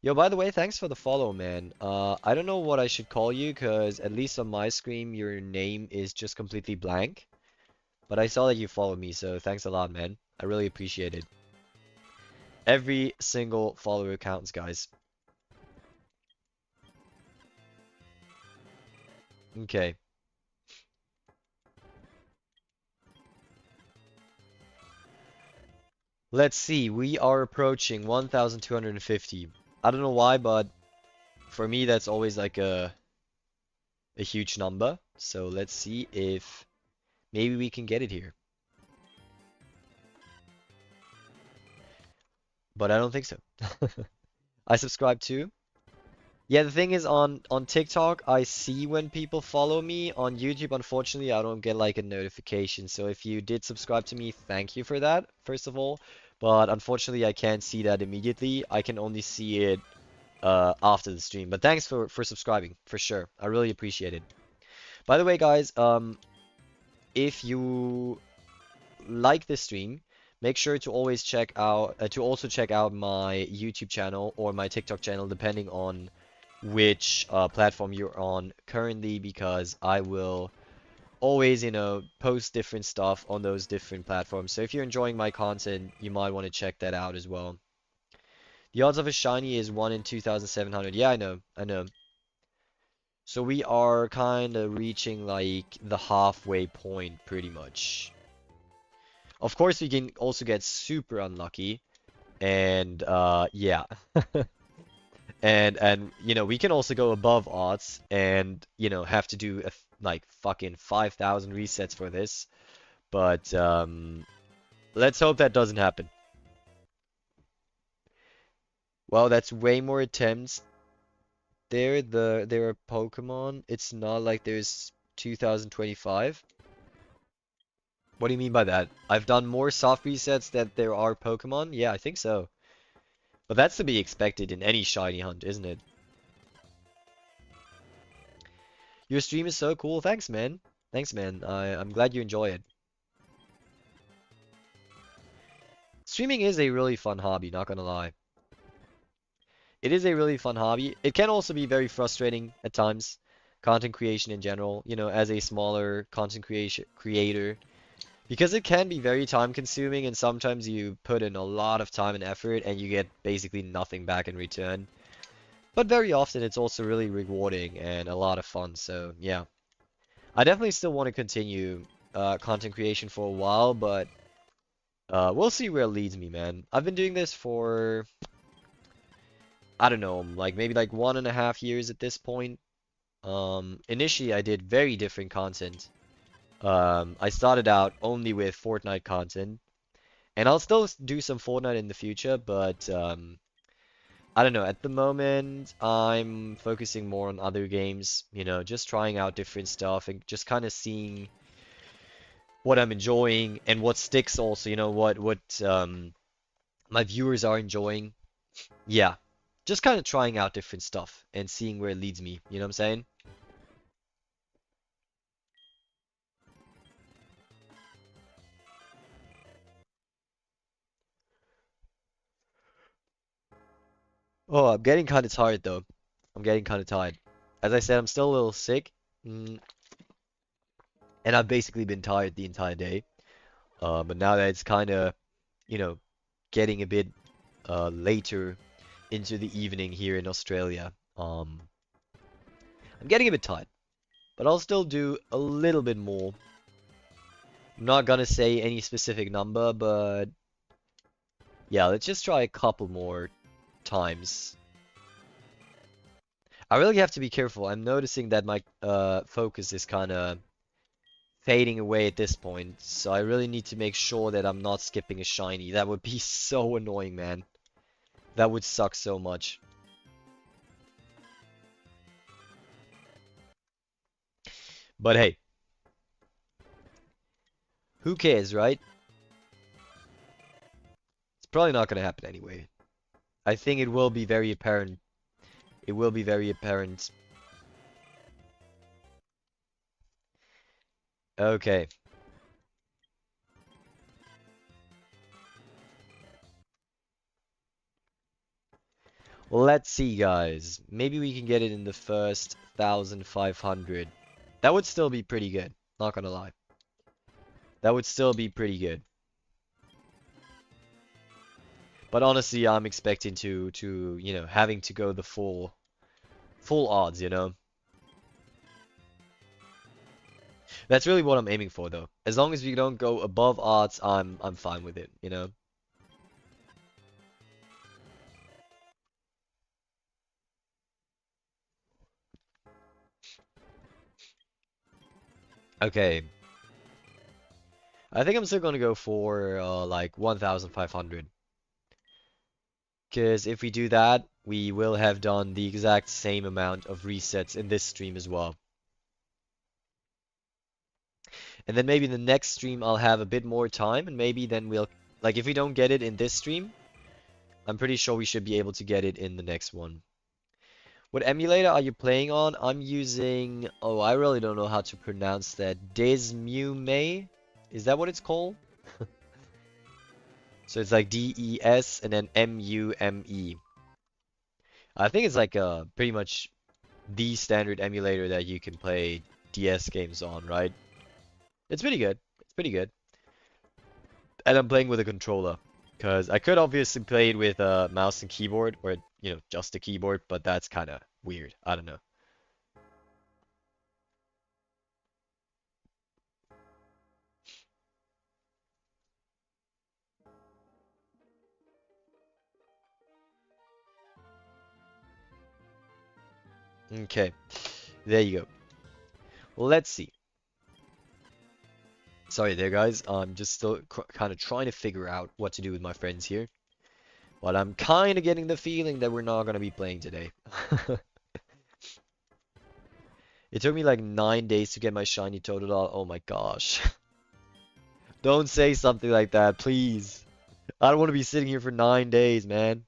Yo, by the way, thanks for the follow, man. I don't know what I should call you, because at least on my screen, your name is just completely blank. But I saw that you followed me, so thanks a lot, man. I really appreciate it. Every single follower counts, guys. Okay. Let's see, we are approaching 1,250. I don't know why, but for me, that's always like a huge number. So let's see if maybe we can get it here. But I don't think so. I subscribe too. Yeah, the thing is on TikTok, I see when people follow me. On YouTube, unfortunately, I don't get like a notification. So if you did subscribe to me, thank you for that, first of all. But unfortunately, I can't see that immediately. I can only see it after the stream. But thanks for subscribing, for sure. I really appreciate it. By the way, guys, if you like this stream, make sure to always check out to also check out my YouTube channel or my TikTok channel, depending on which platform you're on currently, because I will always, you know, post different stuff on those different platforms. So if you're enjoying my content, you might want to check that out as well. The odds of a shiny is 1 in 2,700. Yeah, I know, I know. So we are kind of reaching like the halfway point pretty much. Of course, we can also get super unlucky and yeah. And you know, we can also go above odds and you know, have to do like fucking 5,000 resets for this. But let's hope that doesn't happen. Well, that's way more attempts. There are Pokemon. It's not like there's 2025. What do you mean by that? I've done more soft resets than there are Pokemon? Yeah, I think so. But that's to be expected in any shiny hunt, isn't it? Your stream is so cool. Thanks, man. Thanks, man. I'm glad you enjoy it. Streaming is a really fun hobby, not gonna lie. It is a really fun hobby. It can also be very frustrating at times. Content creation in general, you know, as a smaller content creation creator, because it can be very time consuming and sometimes you put in a lot of time and effort and you get basically nothing back in return. But very often it's also really rewarding and a lot of fun. So yeah, I definitely still want to continue content creation for a while, but we'll see where it leads me, man. I've been doing this for I don't know, like maybe like 1.5 years at this point. Initially I did very different content. I started out only with Fortnite content, and I'll still do some Fortnite in the future, but I don't know. At the moment, I'm focusing more on other games, you know, just trying out different stuff and just kind of seeing what I'm enjoying and what sticks also, you know, what my viewers are enjoying. Yeah, just kind of trying out different stuff and seeing where it leads me, you know what I'm saying? Oh, I'm getting kind of tired though. I'm getting kind of tired. As I said, I'm still a little sick, mm, and I've basically been tired the entire day. But now that it's kind of, you know, getting a bit later into the evening here in Australia, I'm getting a bit tired. But I'll still do a little bit more. I'm not gonna say any specific number, but yeah, let's just try a couple more times. I really have to be careful. I'm noticing that my focus is kind of fading away at this point, so I really need to make sure that I'm not skipping a shiny. That would be so annoying, man. That would suck so much. But hey, who cares, right? It's probably not gonna happen anyway. I think it will be very apparent. It will be very apparent. Okay. Let's see, guys. Maybe we can get it in the first 1,500. That would still be pretty good. Not gonna lie. That would still be pretty good. But honestly, I'm expecting to you know, having to go the full odds, you know. That's really what I'm aiming for, though. As long as we don't go above odds, I'm fine with it, you know. Okay. I think I'm still gonna go for like 1,500. Because if we do that, we will have done the exact same amount of resets in this stream as well. And then maybe in the next stream I'll have a bit more time and maybe then we'll like if we don't get it in this stream, I'm pretty sure we should be able to get it in the next one. What emulator are you playing on? I'm using oh I really don't know how to pronounce that. Desmume? Is that what it's called? So it's like DES and then MUME. I think it's like pretty much the standard emulator that you can play DS games on, right? It's pretty good. It's pretty good. And I'm playing with a controller. Because I could obviously play it with a mouse and keyboard, or, you know, just a keyboard, but that's kind of weird. I don't know. Okay, there you go. Well, let's see. Sorry there, guys. I'm just still kind of trying to figure out what to do with my friends here. But I'm kind of getting the feeling that we're not going to be playing today. It took me like 9 days to get my shiny Totodile. Oh my gosh. Don't say something like that, please. I don't want to be sitting here for 9 days, man.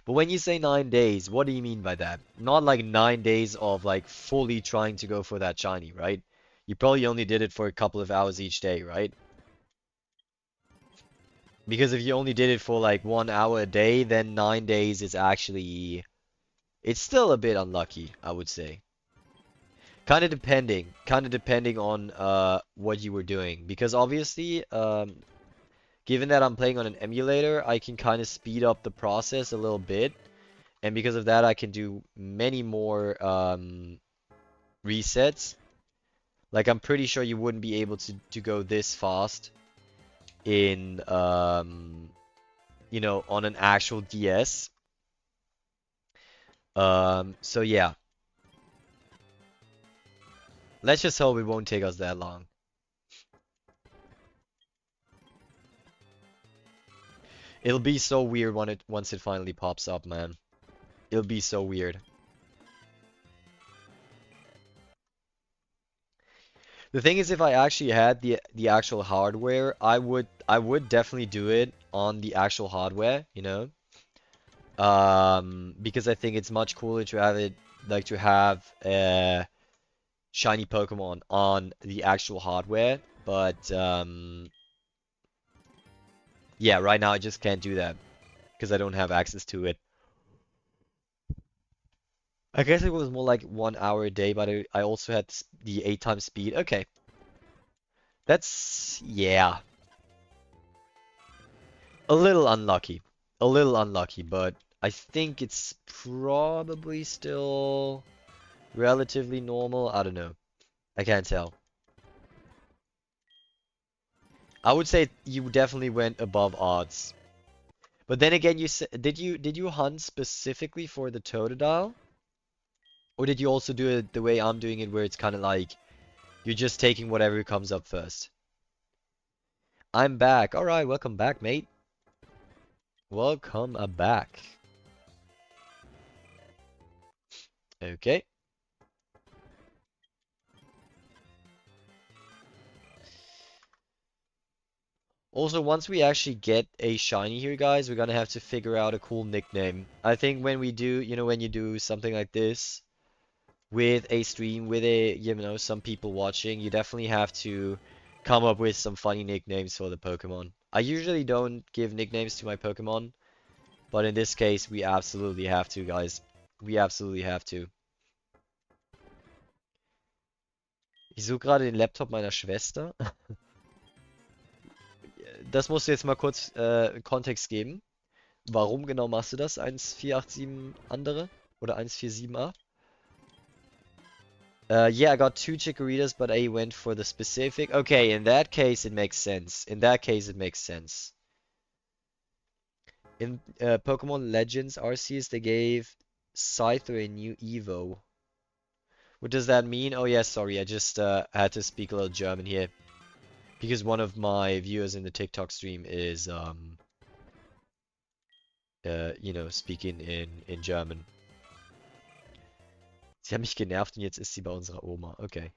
But when you say 9 days, what do you mean by that? Not like 9 days of like fully trying to go for that shiny, right? You probably only did it for a couple of hours each day, right? Because if you only did it for like 1 hour a day, then 9 days is actually... It's still a bit unlucky, I would say. Kind of depending on what you were doing. Because obviously, given that I'm playing on an emulator, I can kind of speed up the process a little bit. And because of that, I can do many more resets. Like, I'm pretty sure you wouldn't be able to go this fast in, you know, on an actual DS. So yeah, let's just hope it won't take us that long. It'll be so weird when once it finally pops up, man. It'll be so weird. The thing is, if I actually had the actual hardware, I would definitely do it on the actual hardware, you know? Because I think it's much cooler to have it like to have shiny Pokemon on the actual hardware. But yeah, right now I just can't do that because I don't have access to it. I guess it was more like 1 hour a day, but I also had the 8 times speed. Okay, that's yeah, a little unlucky, a little unlucky, but I think it's probably still relatively normal. I don't know. I can't tell. I would say you definitely went above odds. But then again, you said, did you hunt specifically for the Totodile? Or did you also do it the way I'm doing it, where it's kind of like you're just taking whatever comes up first? I'm back. All right, welcome back, mate. Welcome back. Okay. Also, once we actually get a shiny here, guys, we're gonna have to figure out a cool nickname. I think when we do, you know, when you do something like this with a stream, with a, you know, some people watching, you definitely have to come up with some funny nicknames for the Pokemon. I usually don't give nicknames to my Pokemon, but in this case, we absolutely have to, guys. We absolutely have to. Ich suche gerade den Laptop meiner Schwester. Das musst du jetzt mal kurz Kontext geben. Warum genau machst du das? 1487 andere? Oder 1478? Yeah, I got two Chikorritas, but I went for the specific. Okay, in that case, it makes sense. In that case, it makes sense. In Pokemon Legends Arceus, they gave Scyther a new Evo. What does that mean? Oh yeah, sorry, I just had to speak a little German here. Because one of my viewers in the TikTok stream is, you know, speaking in German. Sie hat mich genervt und jetzt ist sie bei unserer Oma. Okay.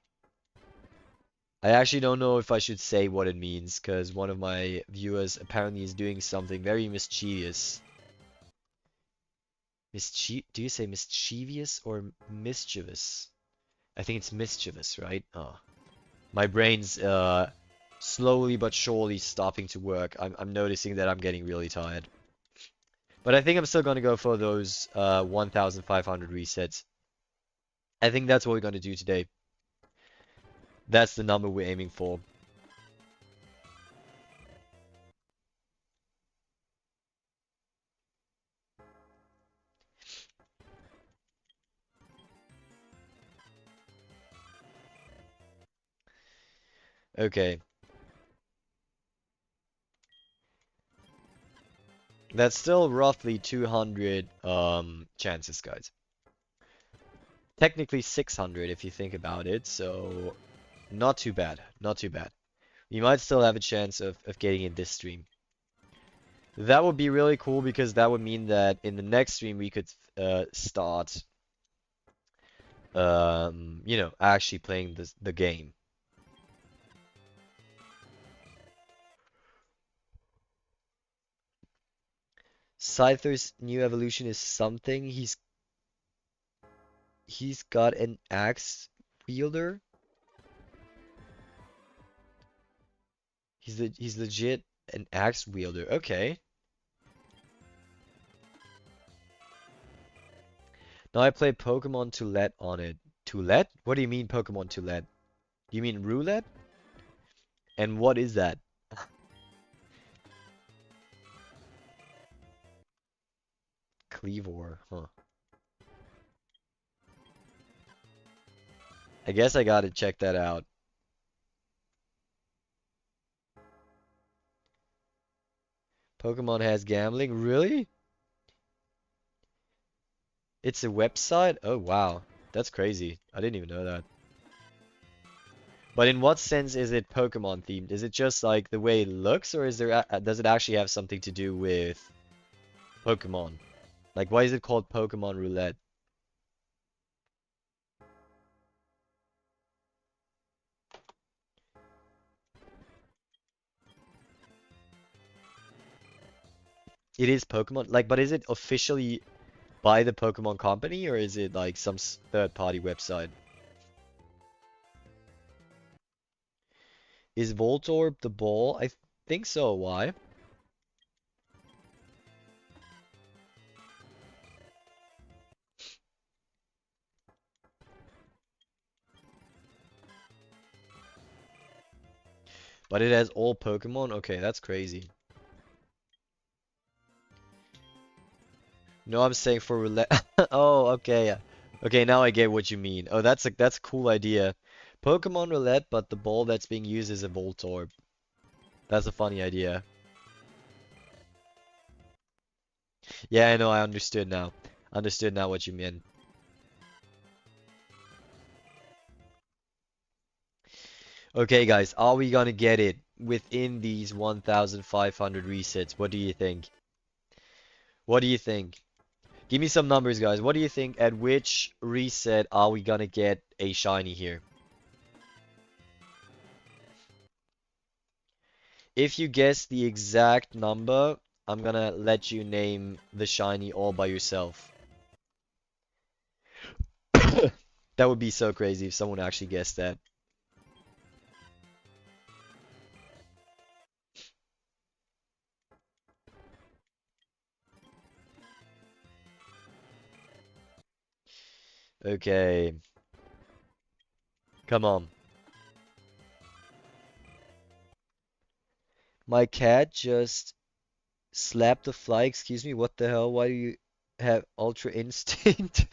I actually don't know if I should say what it means, because one of my viewers apparently is doing something very mischievous. Do you say mischievous or mischievous? I think it's mischievous, right? Oh. My brain's slowly but surely stopping to work. I'm noticing that I'm getting really tired. But I think I'm still gonna go for those 1,500 resets. I think that's what we're gonna do today. That's the number we're aiming for. Okay. That's still roughly 200 chances, guys. Technically 600 if you think about it, so not too bad. Not too bad. You might still have a chance of getting in this stream. That would be really cool because that would mean that in the next stream we could start you know, actually playing the game. Scyther's new evolution is something. He's got an axe wielder. He's legit an axe wielder. Okay. Now I play Pokemon Toulette on it. Toulette? What do you mean Pokemon Toulette? Do you mean roulette? And what is that? Cleavor, huh? I guess I gotta check that out. Pokemon has gambling? Really? It's a website? Oh wow. That's crazy. I didn't even know that. But in what sense is it Pokemon themed? Is it just like the way it looks, or is there does it actually have something to do with Pokemon? Like why is it called Pokemon Roulette? It is Pokemon, like, but is it officially by the Pokemon company, or is it like some third-party website? Is Voltorb the ball? I think so. Why? But it has all Pokemon? Okay, that's crazy. No, I'm saying for roulette. Oh, okay. Okay, now I get what you mean. Oh, that's a cool idea. Pokemon roulette, but the ball that's being used is a Voltorb. That's a funny idea. Yeah, I know, I understood now. Understood now what you meant. Okay, guys, are we gonna get it within these 1,500 resets? What do you think? What do you think? Give me some numbers, guys. What do you think? At which reset are we gonna get a shiny here? If you guess the exact number, I'm gonna let you name the shiny all by yourself. That would be so crazy if someone actually guessed that. Okay, come on. My cat just slapped a fly. Excuse me, what the hell? Why do you have Ultra Instinct?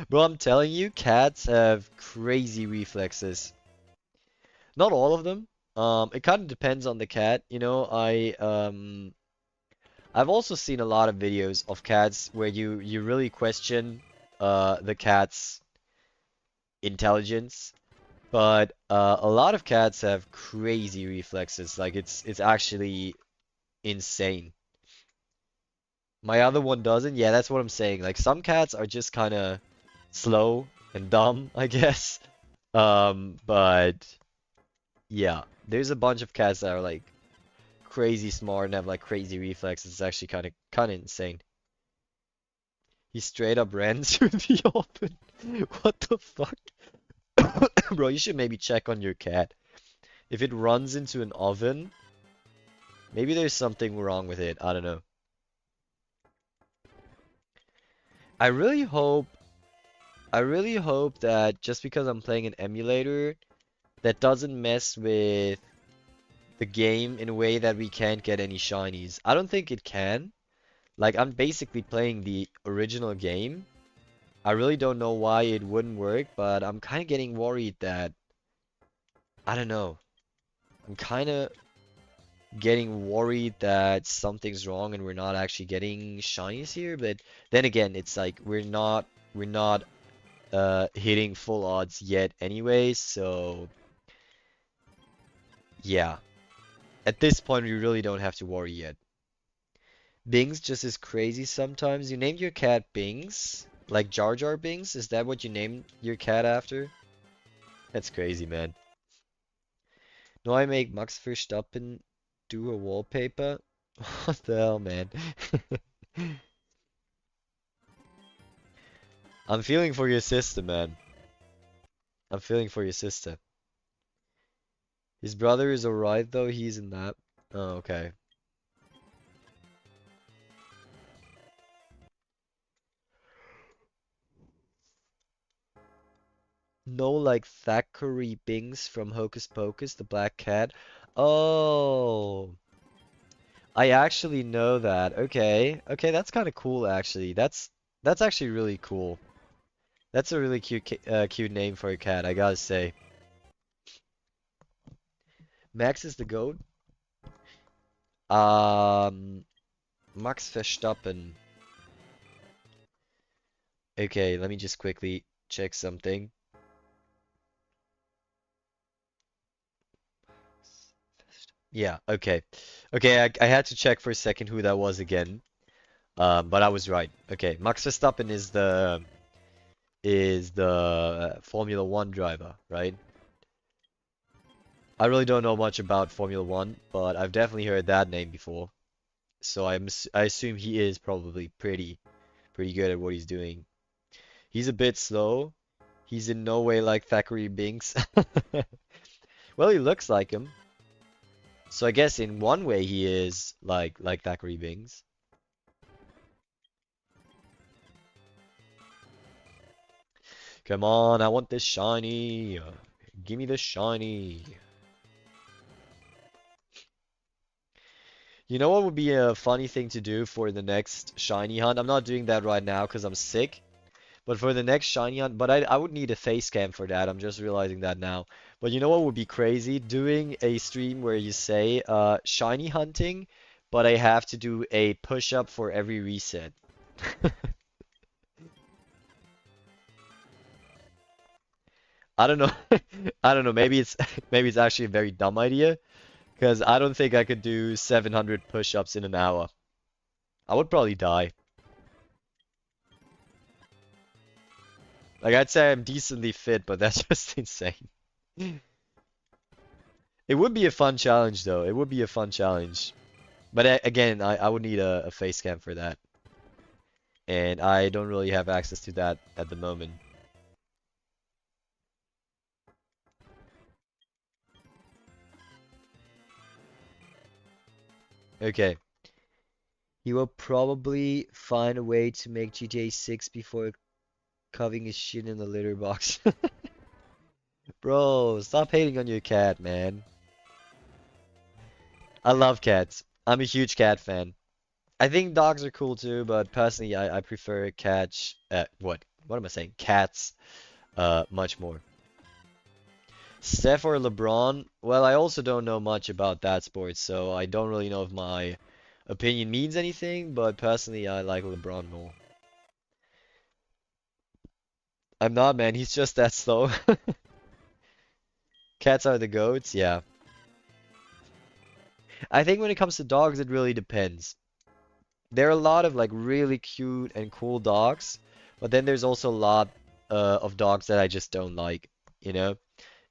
Bro, I'm telling you, cats have crazy reflexes. Not all of them. It kind of depends on the cat. You know, I've also seen a lot of videos of cats where you really question the cat's intelligence, but a lot of cats have crazy reflexes. Like it's actually insane. My other one doesn't. Yeah, that's what I'm saying. Like some cats are just kind of slow and dumb, I guess. But yeah, there's a bunch of cats that are like crazy smart and have like crazy reflexes. It's actually kind of insane. He straight up ran through the oven. What the fuck? Bro, you should maybe check on your cat. If it runs into an oven, maybe there's something wrong with it. I don't know. I really hope I really hope that just because I'm playing an emulator that doesn't mess with the game in a way that we can't get any shinies. I don't think it can. Like I'm basically playing the original game. I really don't know why it wouldn't work, but I'm kind of getting worried that I don't know. I'm kind of getting worried that something's wrong and we're not actually getting shinies here. But then again, it's like we're not hitting full odds yet anyway. So yeah, at this point we really don't have to worry yet. Bings just is crazy sometimes. You named your cat Bings? Like Jar Jar Bings? Is that what you named your cat after? That's crazy, man. No, I make Max Verstappen do a wallpaper? What the hell, man? I'm feeling for your sister, man. I'm feeling for your sister. His brother is alright though, he's in that. Oh, okay. No, like Thackeray Bings from Hocus Pocus, the black cat. Oh, I actually know that. Okay. Okay, that's kind of cool actually. That's actually really cool. That's a really cute name for a cat, I gotta say. Max is the goat. Um, Max Verstappen. Okay, let me just quickly check something. Yeah, okay. Okay, I had to check for a second who that was again. But I was right. Okay, Max Verstappen is the Formula One driver, right? I really don't know much about Formula One, but I've definitely heard that name before. So I assume he is probably pretty good at what he's doing. He's a bit slow. He's in no way like Thackeray Binks. Well, he looks like him. So I guess in one way he is like Thackeray Binks. Come on, I want this shiny. Give me the shiny. You know what would be a funny thing to do for the next shiny hunt? I'm not doing that right now because I'm sick. But for the next shiny hunt, but I would need a face cam for that. I'm just realizing that now. But you know what would be crazy? Doing a stream where you say shiny hunting, but I have to do a push-up for every reset. I don't know. I don't know. Maybe it's maybe it's actually a very dumb idea because I don't think I could do 700 push-ups in an hour. I would probably die. Like I'd say I'm decently fit, but that's just insane. It would be a fun challenge though. It would be a fun challenge. But again, I would need a face cam for that. And I don't really have access to that at the moment. Okay. He will probably find a way to make GTA 6 before covering his shit in the litter box. Bro, stop hating on your cat, man. I love cats. I'm a huge cat fan. I think dogs are cool too, but personally, I prefer cats. What am I saying? Cats, much more. Steph or LeBron? Well, I also don't know much about that sport, so I don't really know if my opinion means anything, but personally, I like LeBron more. I'm not, man. He's just that slow. Cats are the goats, yeah. I think when it comes to dogs, it really depends. There are a lot of like really cute and cool dogs, but then there's also a lot of dogs that I just don't like, you know?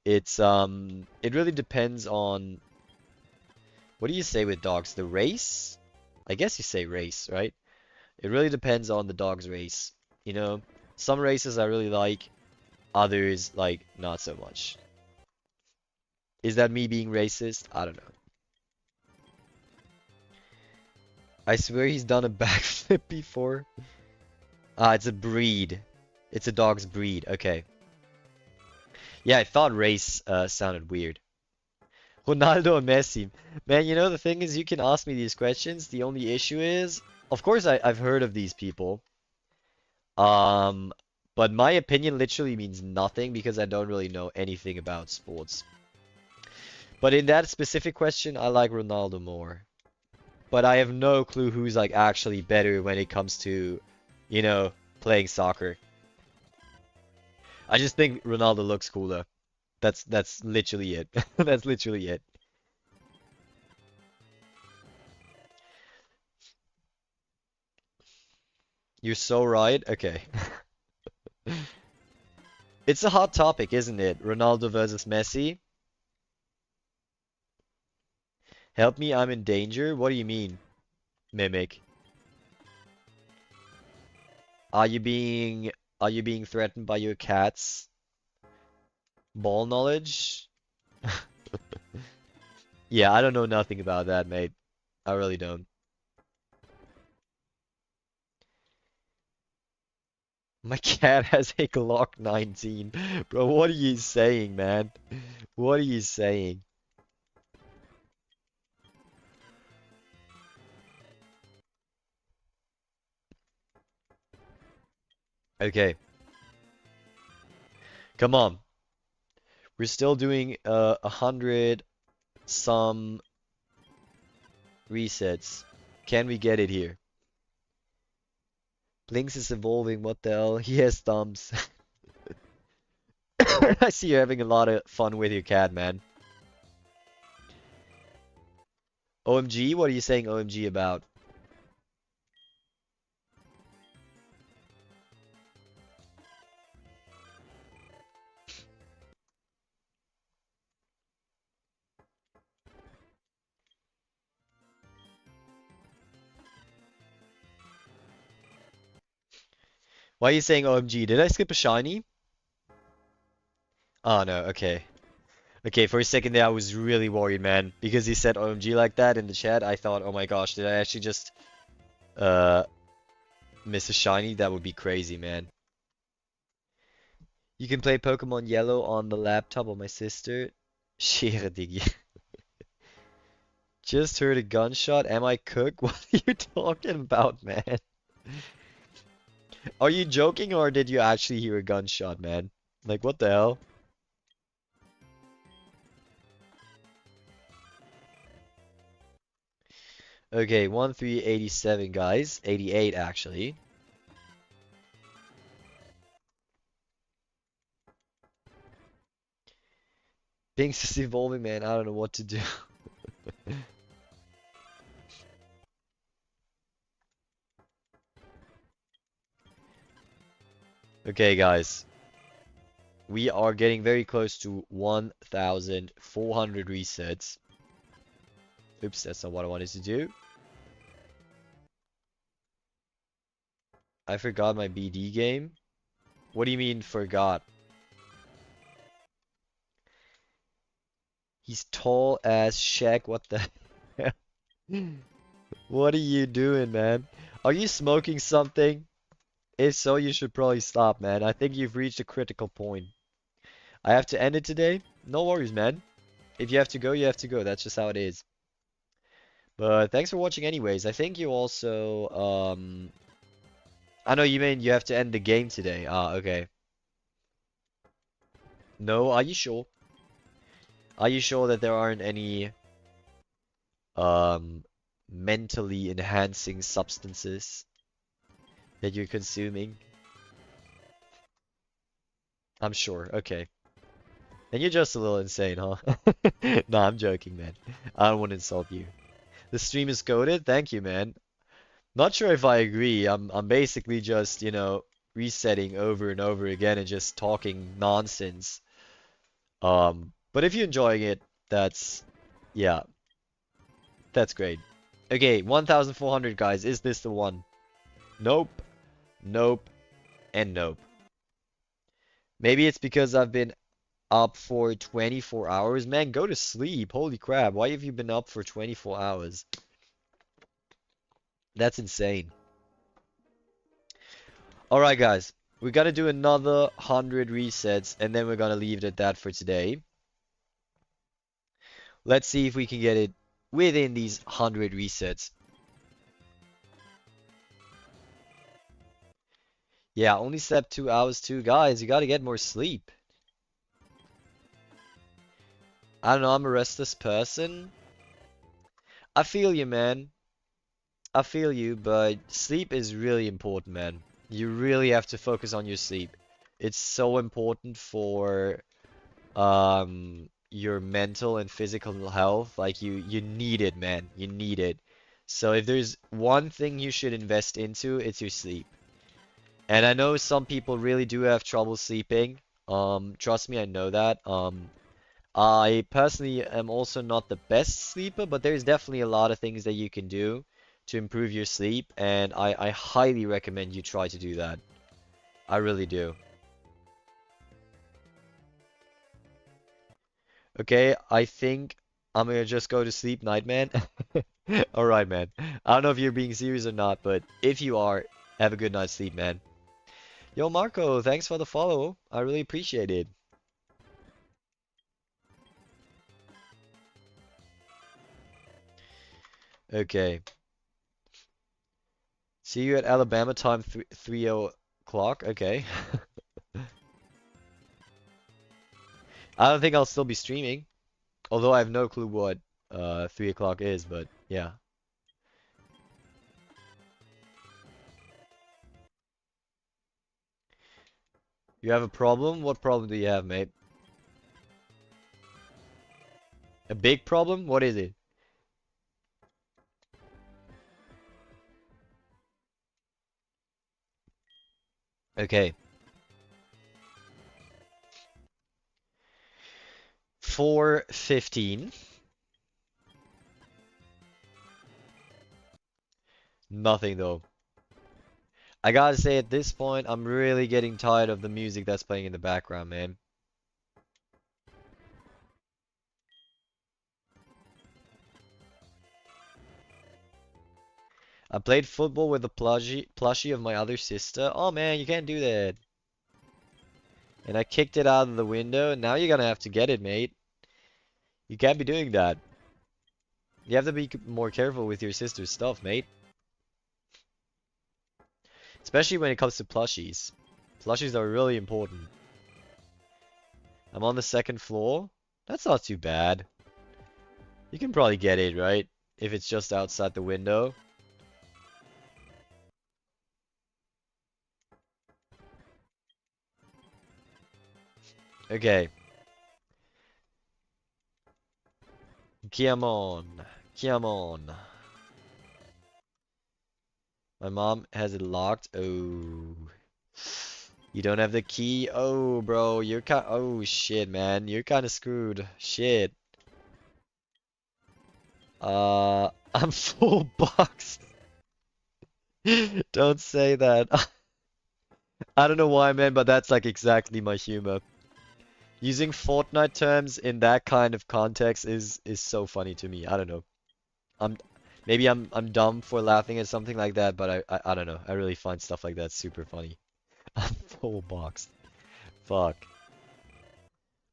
It really depends on what do you say with dogs? The race? I guess you say race, right? It really depends on the dog's race. You know, some races I really like, others like not so much. Is that me being racist? I don't know. I swear he's done a backflip before. Ah, it's a breed. It's a dog's breed. Okay. Yeah, I thought race sounded weird. Ronaldo or Messi? Man, you know the thing is you can ask me these questions. The only issue is, of course I've heard of these people. Um, but my opinion literally means nothing because I don't really know anything about sports. But in that specific question, I like Ronaldo more. But I have no clue who's like actually better when it comes to, you know, playing soccer. I just think Ronaldo looks cooler. That's literally it. That's literally it. You're so right. Okay. It's a hot topic, isn't it? Ronaldo versus Messi. Help me, I'm in danger. What do you mean, Mimic? Are you being are you being threatened by your cat's ball knowledge? Yeah, I don't know nothing about that, mate. I really don't. My cat has a Glock 19. Bro, what are you saying, man? What are you saying? Okay, come on. We're still doing 100 some resets. Can we get it here? Blinks is evolving, what the hell? He has thumbs. I see you having a lot of fun with your cat, man. OMG? What are you saying OMG about? Why are you saying OMG? Did I skip a shiny? Oh no, okay. Okay, for a second there I was really worried, man. Because he said OMG like that in the chat, I thought, oh my gosh, did I actually just uh miss a shiny? That would be crazy, man. You can play Pokemon Yellow on the laptop of my sister. Schere, Diggi. Just heard a gunshot. Am I cooked? What are you talking about, man? Are you joking or did you actually hear a gunshot, man? Like, what the hell? Okay, 1387, guys. 88, actually. Things is evolving, man. I don't know what to do. Okay, guys. We are getting very close to 1,400 resets. Oops, that's not what I wanted to do. I forgot my BD game. What do you mean, forgot? He's tall as Shaq. What the hell? What are you doing, man? Are you smoking something? If so, you should probably stop, man. I think you've reached a critical point. I have to end it today? No worries, man. If you have to go, you have to go. That's just how it is. But thanks for watching anyways. I think you also, I know you mean you have to end the game today. Ah, okay. No, are you sure? Are you sure that there aren't any, um, mentally enhancing substances that you're consuming? I'm sure. Okay. And you're just a little insane, huh? No, I'm joking, man. I don't want to insult you. The stream is coded. Thank you, man. Not sure if I agree. I'm basically just, resetting over and over again and just talking nonsense. But if you're enjoying it, that's yeah, that's great. Okay, 1,400 guys. Is this the one? Nope, nope, and nope. Maybe it's because I've been up for 24 hours. Man, go to sleep. Holy crap. Why have you been up for 24 hours? That's insane. Alright, guys. We gotta do another 100 resets, and then we're gonna leave it at that for today. Let's see if we can get it within these 100 resets. Yeah, only slept 2 hours too, guys. You gotta get more sleep. I don't know, I'm a restless person. I feel you, man. I feel you, but sleep is really important, man. You really have to focus on your sleep. It's so important for your mental and physical health. Like you need it, man. You need it. So if there's one thing you should invest into, it's your sleep. And I know some people really do have trouble sleeping. Trust me, I know that. I personally am also not the best sleeper, but there's definitely a lot of things that you can do to improve your sleep, and I highly recommend you try to do that. I really do. Okay, I think I'm gonna just go to sleep, night man. Alright, man. I don't know if you're being serious or not, but if you are, have a good night's sleep, man. Yo, Marco, thanks for the follow. I really appreciate it. Okay. See you at Alabama time 3 o'clock. Okay. I don't think I'll still be streaming, although I have no clue what 3 o'clock is, but yeah. You have a problem? What problem do you have, mate? A big problem? What is it? Okay. 4:15. Nothing though. I gotta say at this point, I'm really getting tired of the music that's playing in the background, man. I played football with the plushie of my other sister. Oh man, you can't do that. And I kicked it out of the window, and now you're gonna have to get it, mate. You can't be doing that. You have to be more careful with your sister's stuff, mate. Especially when it comes to plushies. Plushies are really important. I'm on the second floor. That's not too bad. You can probably get it, right? If it's just outside the window. Okay. Come on. Come on. My mom has it locked. Oh. You don't have the key? Oh, bro. You're kind. Oh, shit, man. You're kind of screwed. Shit. I'm full boxed. Don't say that. I don't know why, man, but that's like exactly my humor. Using Fortnite terms in that kind of context is so funny to me. I don't know. I'm maybe I'm dumb for laughing at something like that, but I don't know. I really find stuff like that super funny. I'm full boxed. Fuck.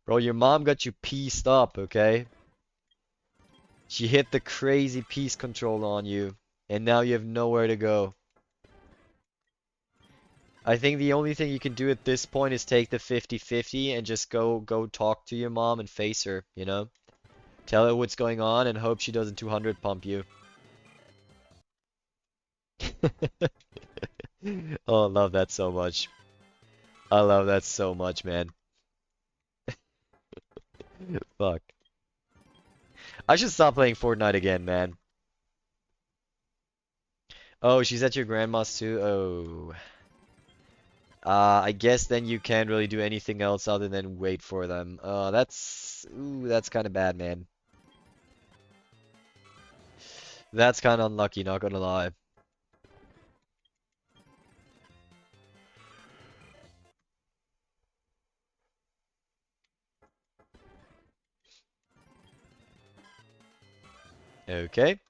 Bro, your mom got you pieced up, okay? She hit the crazy piece control on you, and now you have nowhere to go. I think the only thing you can do at this point is take the 50-50 and just go talk to your mom and face her, you know? Tell her what's going on and hope she doesn't 200 pump you. Oh, I love that so much. I love that so much, man. Fuck. I should stop playing Fortnite again, man. Oh, she's at your grandma's too? Oh. I guess then you can't really do anything else other than wait for them. That's kind of bad, man. That's kind of unlucky, not gonna lie. Okay.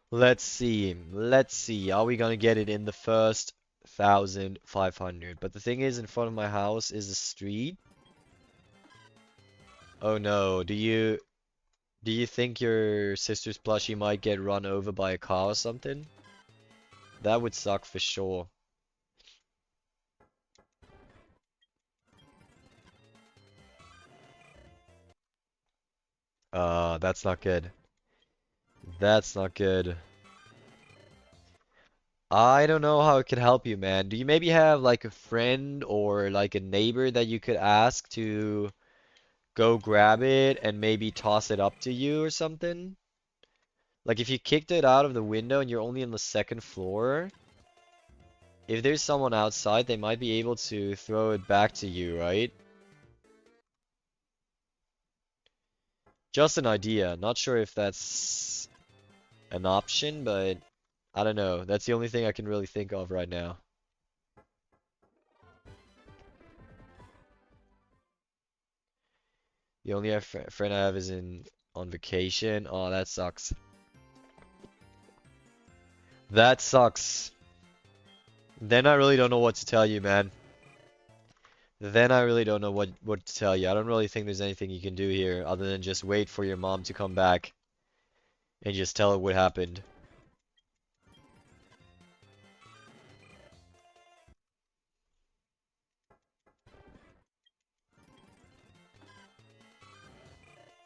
Let's see. Let's see. Are we gonna get it in the first 1,500? But the thing is, in front of my house is a street. Oh no. Do you think your sister's plushie might get run over by a car or something? That would suck for sure. That's not good. That's not good. I don't know how it could help you, man. Do you maybe have like a friend or like a neighbor that you could ask to go grab it and maybe toss it up to you or something? Like if you kicked it out of the window and you're only on the second floor, if there's someone outside, they might be able to throw it back to you, right? Just an idea. Not sure if that's an option, but I don't know. That's the only thing I can really think of right now. The only friend I have is on vacation. Oh, that sucks. That sucks. Then I really don't know what to tell you, man. Then I really don't know what to tell you. I don't really think there's anything you can do here other than just wait for your mom to come back and just tell her what happened.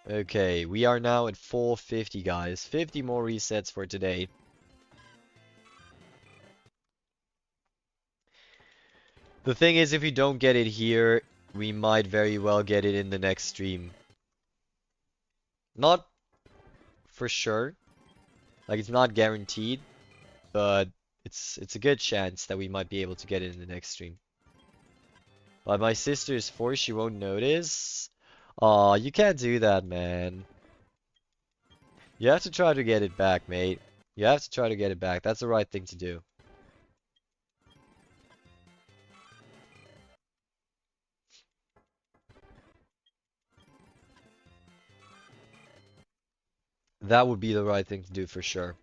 Okay, we are now at 450, guys. 50 more resets for today. The thing is, if we don't get it here, we might very well get it in the next stream. Not for sure. Like, it's not guaranteed, but it's a good chance that we might be able to get it in the next stream. But my sister is 4, she won't notice. Aw, you can't do that, man. You have to try to get it back, mate. You have to try to get it back. That's the right thing to do. That would be the right thing to do for sure.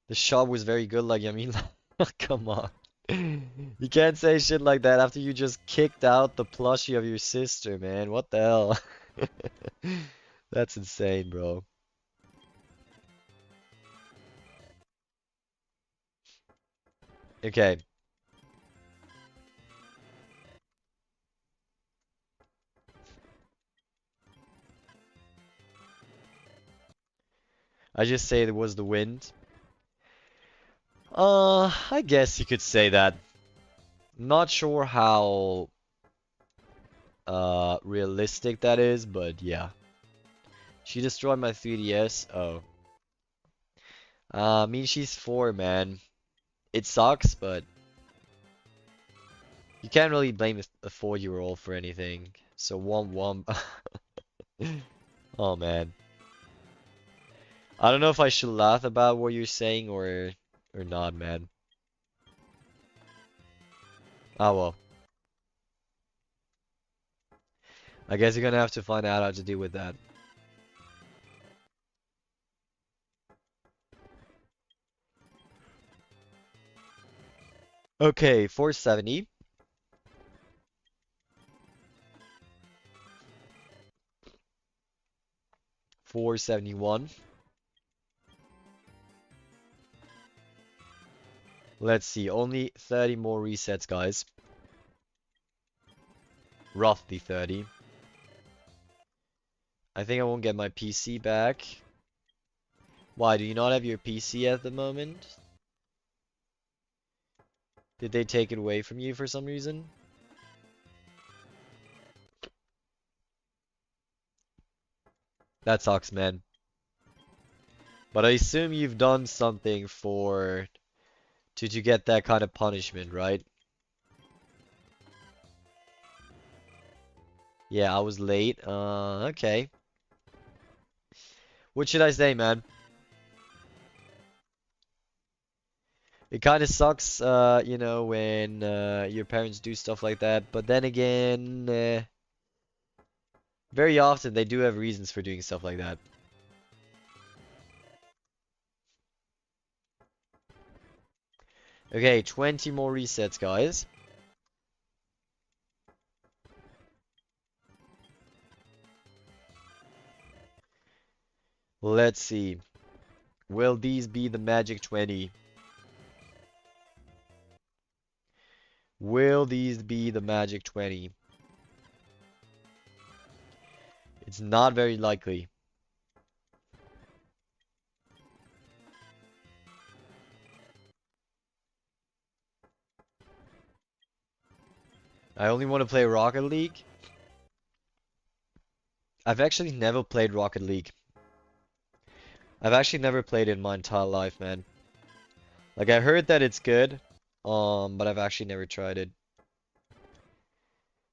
The shop was very good, like, I mean, come on. You can't say shit like that after you just kicked out the plushie of your sister, man. What the hell? That's insane, bro. Okay. I just say it was the wind. I guess you could say that. Not sure how realistic that is, but yeah. She destroyed my 3DS. Oh. I mean she's 4, man. It sucks, but you can't really blame a 4-year-old for anything. So womp womp. Oh man. I don't know if I should laugh about what you're saying or not, man. Oh well. I guess you're gonna have to find out how to deal with that. Okay, 470. 471. Let's see, only 30 more resets, guys. Roughly 30. I think I won't get my PC back. Why, do you not have your PC at the moment? Did they take it away from you for some reason? That sucks, man. But I assume you've done something to get that kind of punishment, right? Yeah, I was late. Okay. What should I say, man? It kind of sucks, you know, when your parents do stuff like that. But then again, very often they do have reasons for doing stuff like that. Okay, 20 more resets, guys. Let's see. Will these be the magic 20? Will these be the magic 20? It's not very likely. I only want to play Rocket League. I've actually never played Rocket League. I've actually never played it in my entire life, man. Like, I heard that it's good, but I've actually never tried it.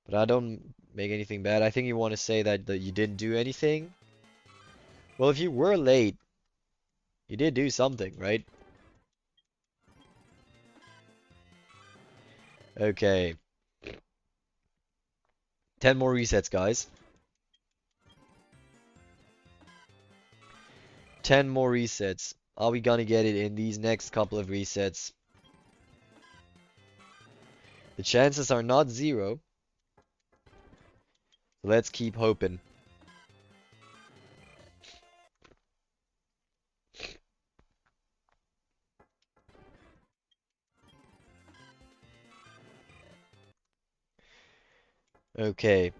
But I don't make anything bad. I think you want to say that you didn't do anything. Well, if you were late, you did do something, right? Okay. 10 more resets, guys. 10 more resets. Are we gonna get it in these next couple of resets? The chances are not zero. Let's keep hoping. Okay.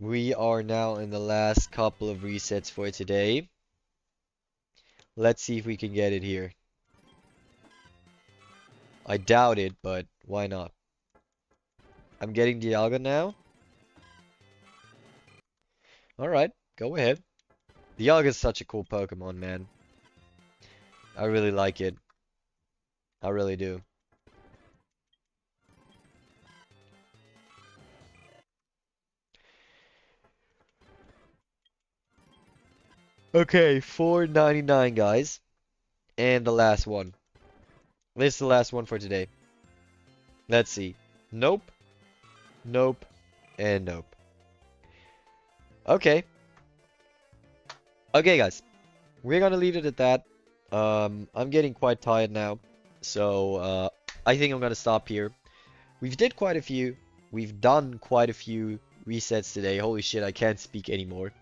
We are now in the last couple of resets for today. Let's see if we can get it here. I doubt it, but why not? I'm getting Dialga now. Alright, go ahead. Dialga is such a cool Pokemon, man. I really like it. I really do. Okay, 4.99, guys. And the last one. This is the last one for today. Let's see. Nope. Nope. And nope. Okay. Okay, guys. We're gonna leave it at that. I'm getting quite tired now. So, I think I'm gonna stop here. We've did quite a few. We've done quite a few resets today. Holy shit, I can't speak anymore.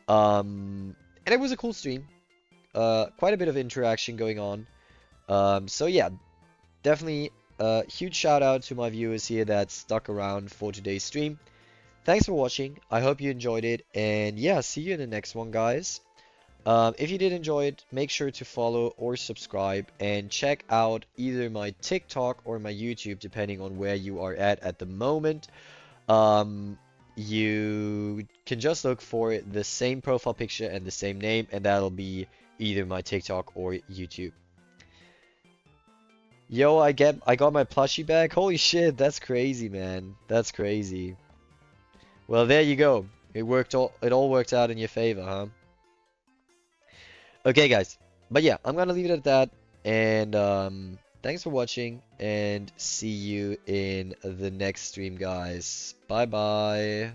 And it was a cool stream. Quite a bit of interaction going on. So yeah, definitely a huge shout out to my viewers here that stuck around for today's stream. Thanks for watching. I hope you enjoyed it. And yeah, see you in the next one, guys. If you did enjoy it, make sure to follow or subscribe and check out either my TikTok or my YouTube, depending on where you are at the moment. You can just look for the same profile picture and the same name, and that'll be either my TikTok or YouTube. Yo, I got my plushie back. Holy shit, that's crazy, man. That's crazy. Well, there you go. It all worked out in your favor, huh? Okay, guys. But yeah, I'm gonna leave it at that. And thanks for watching, and see you in the next stream, guys. Bye bye.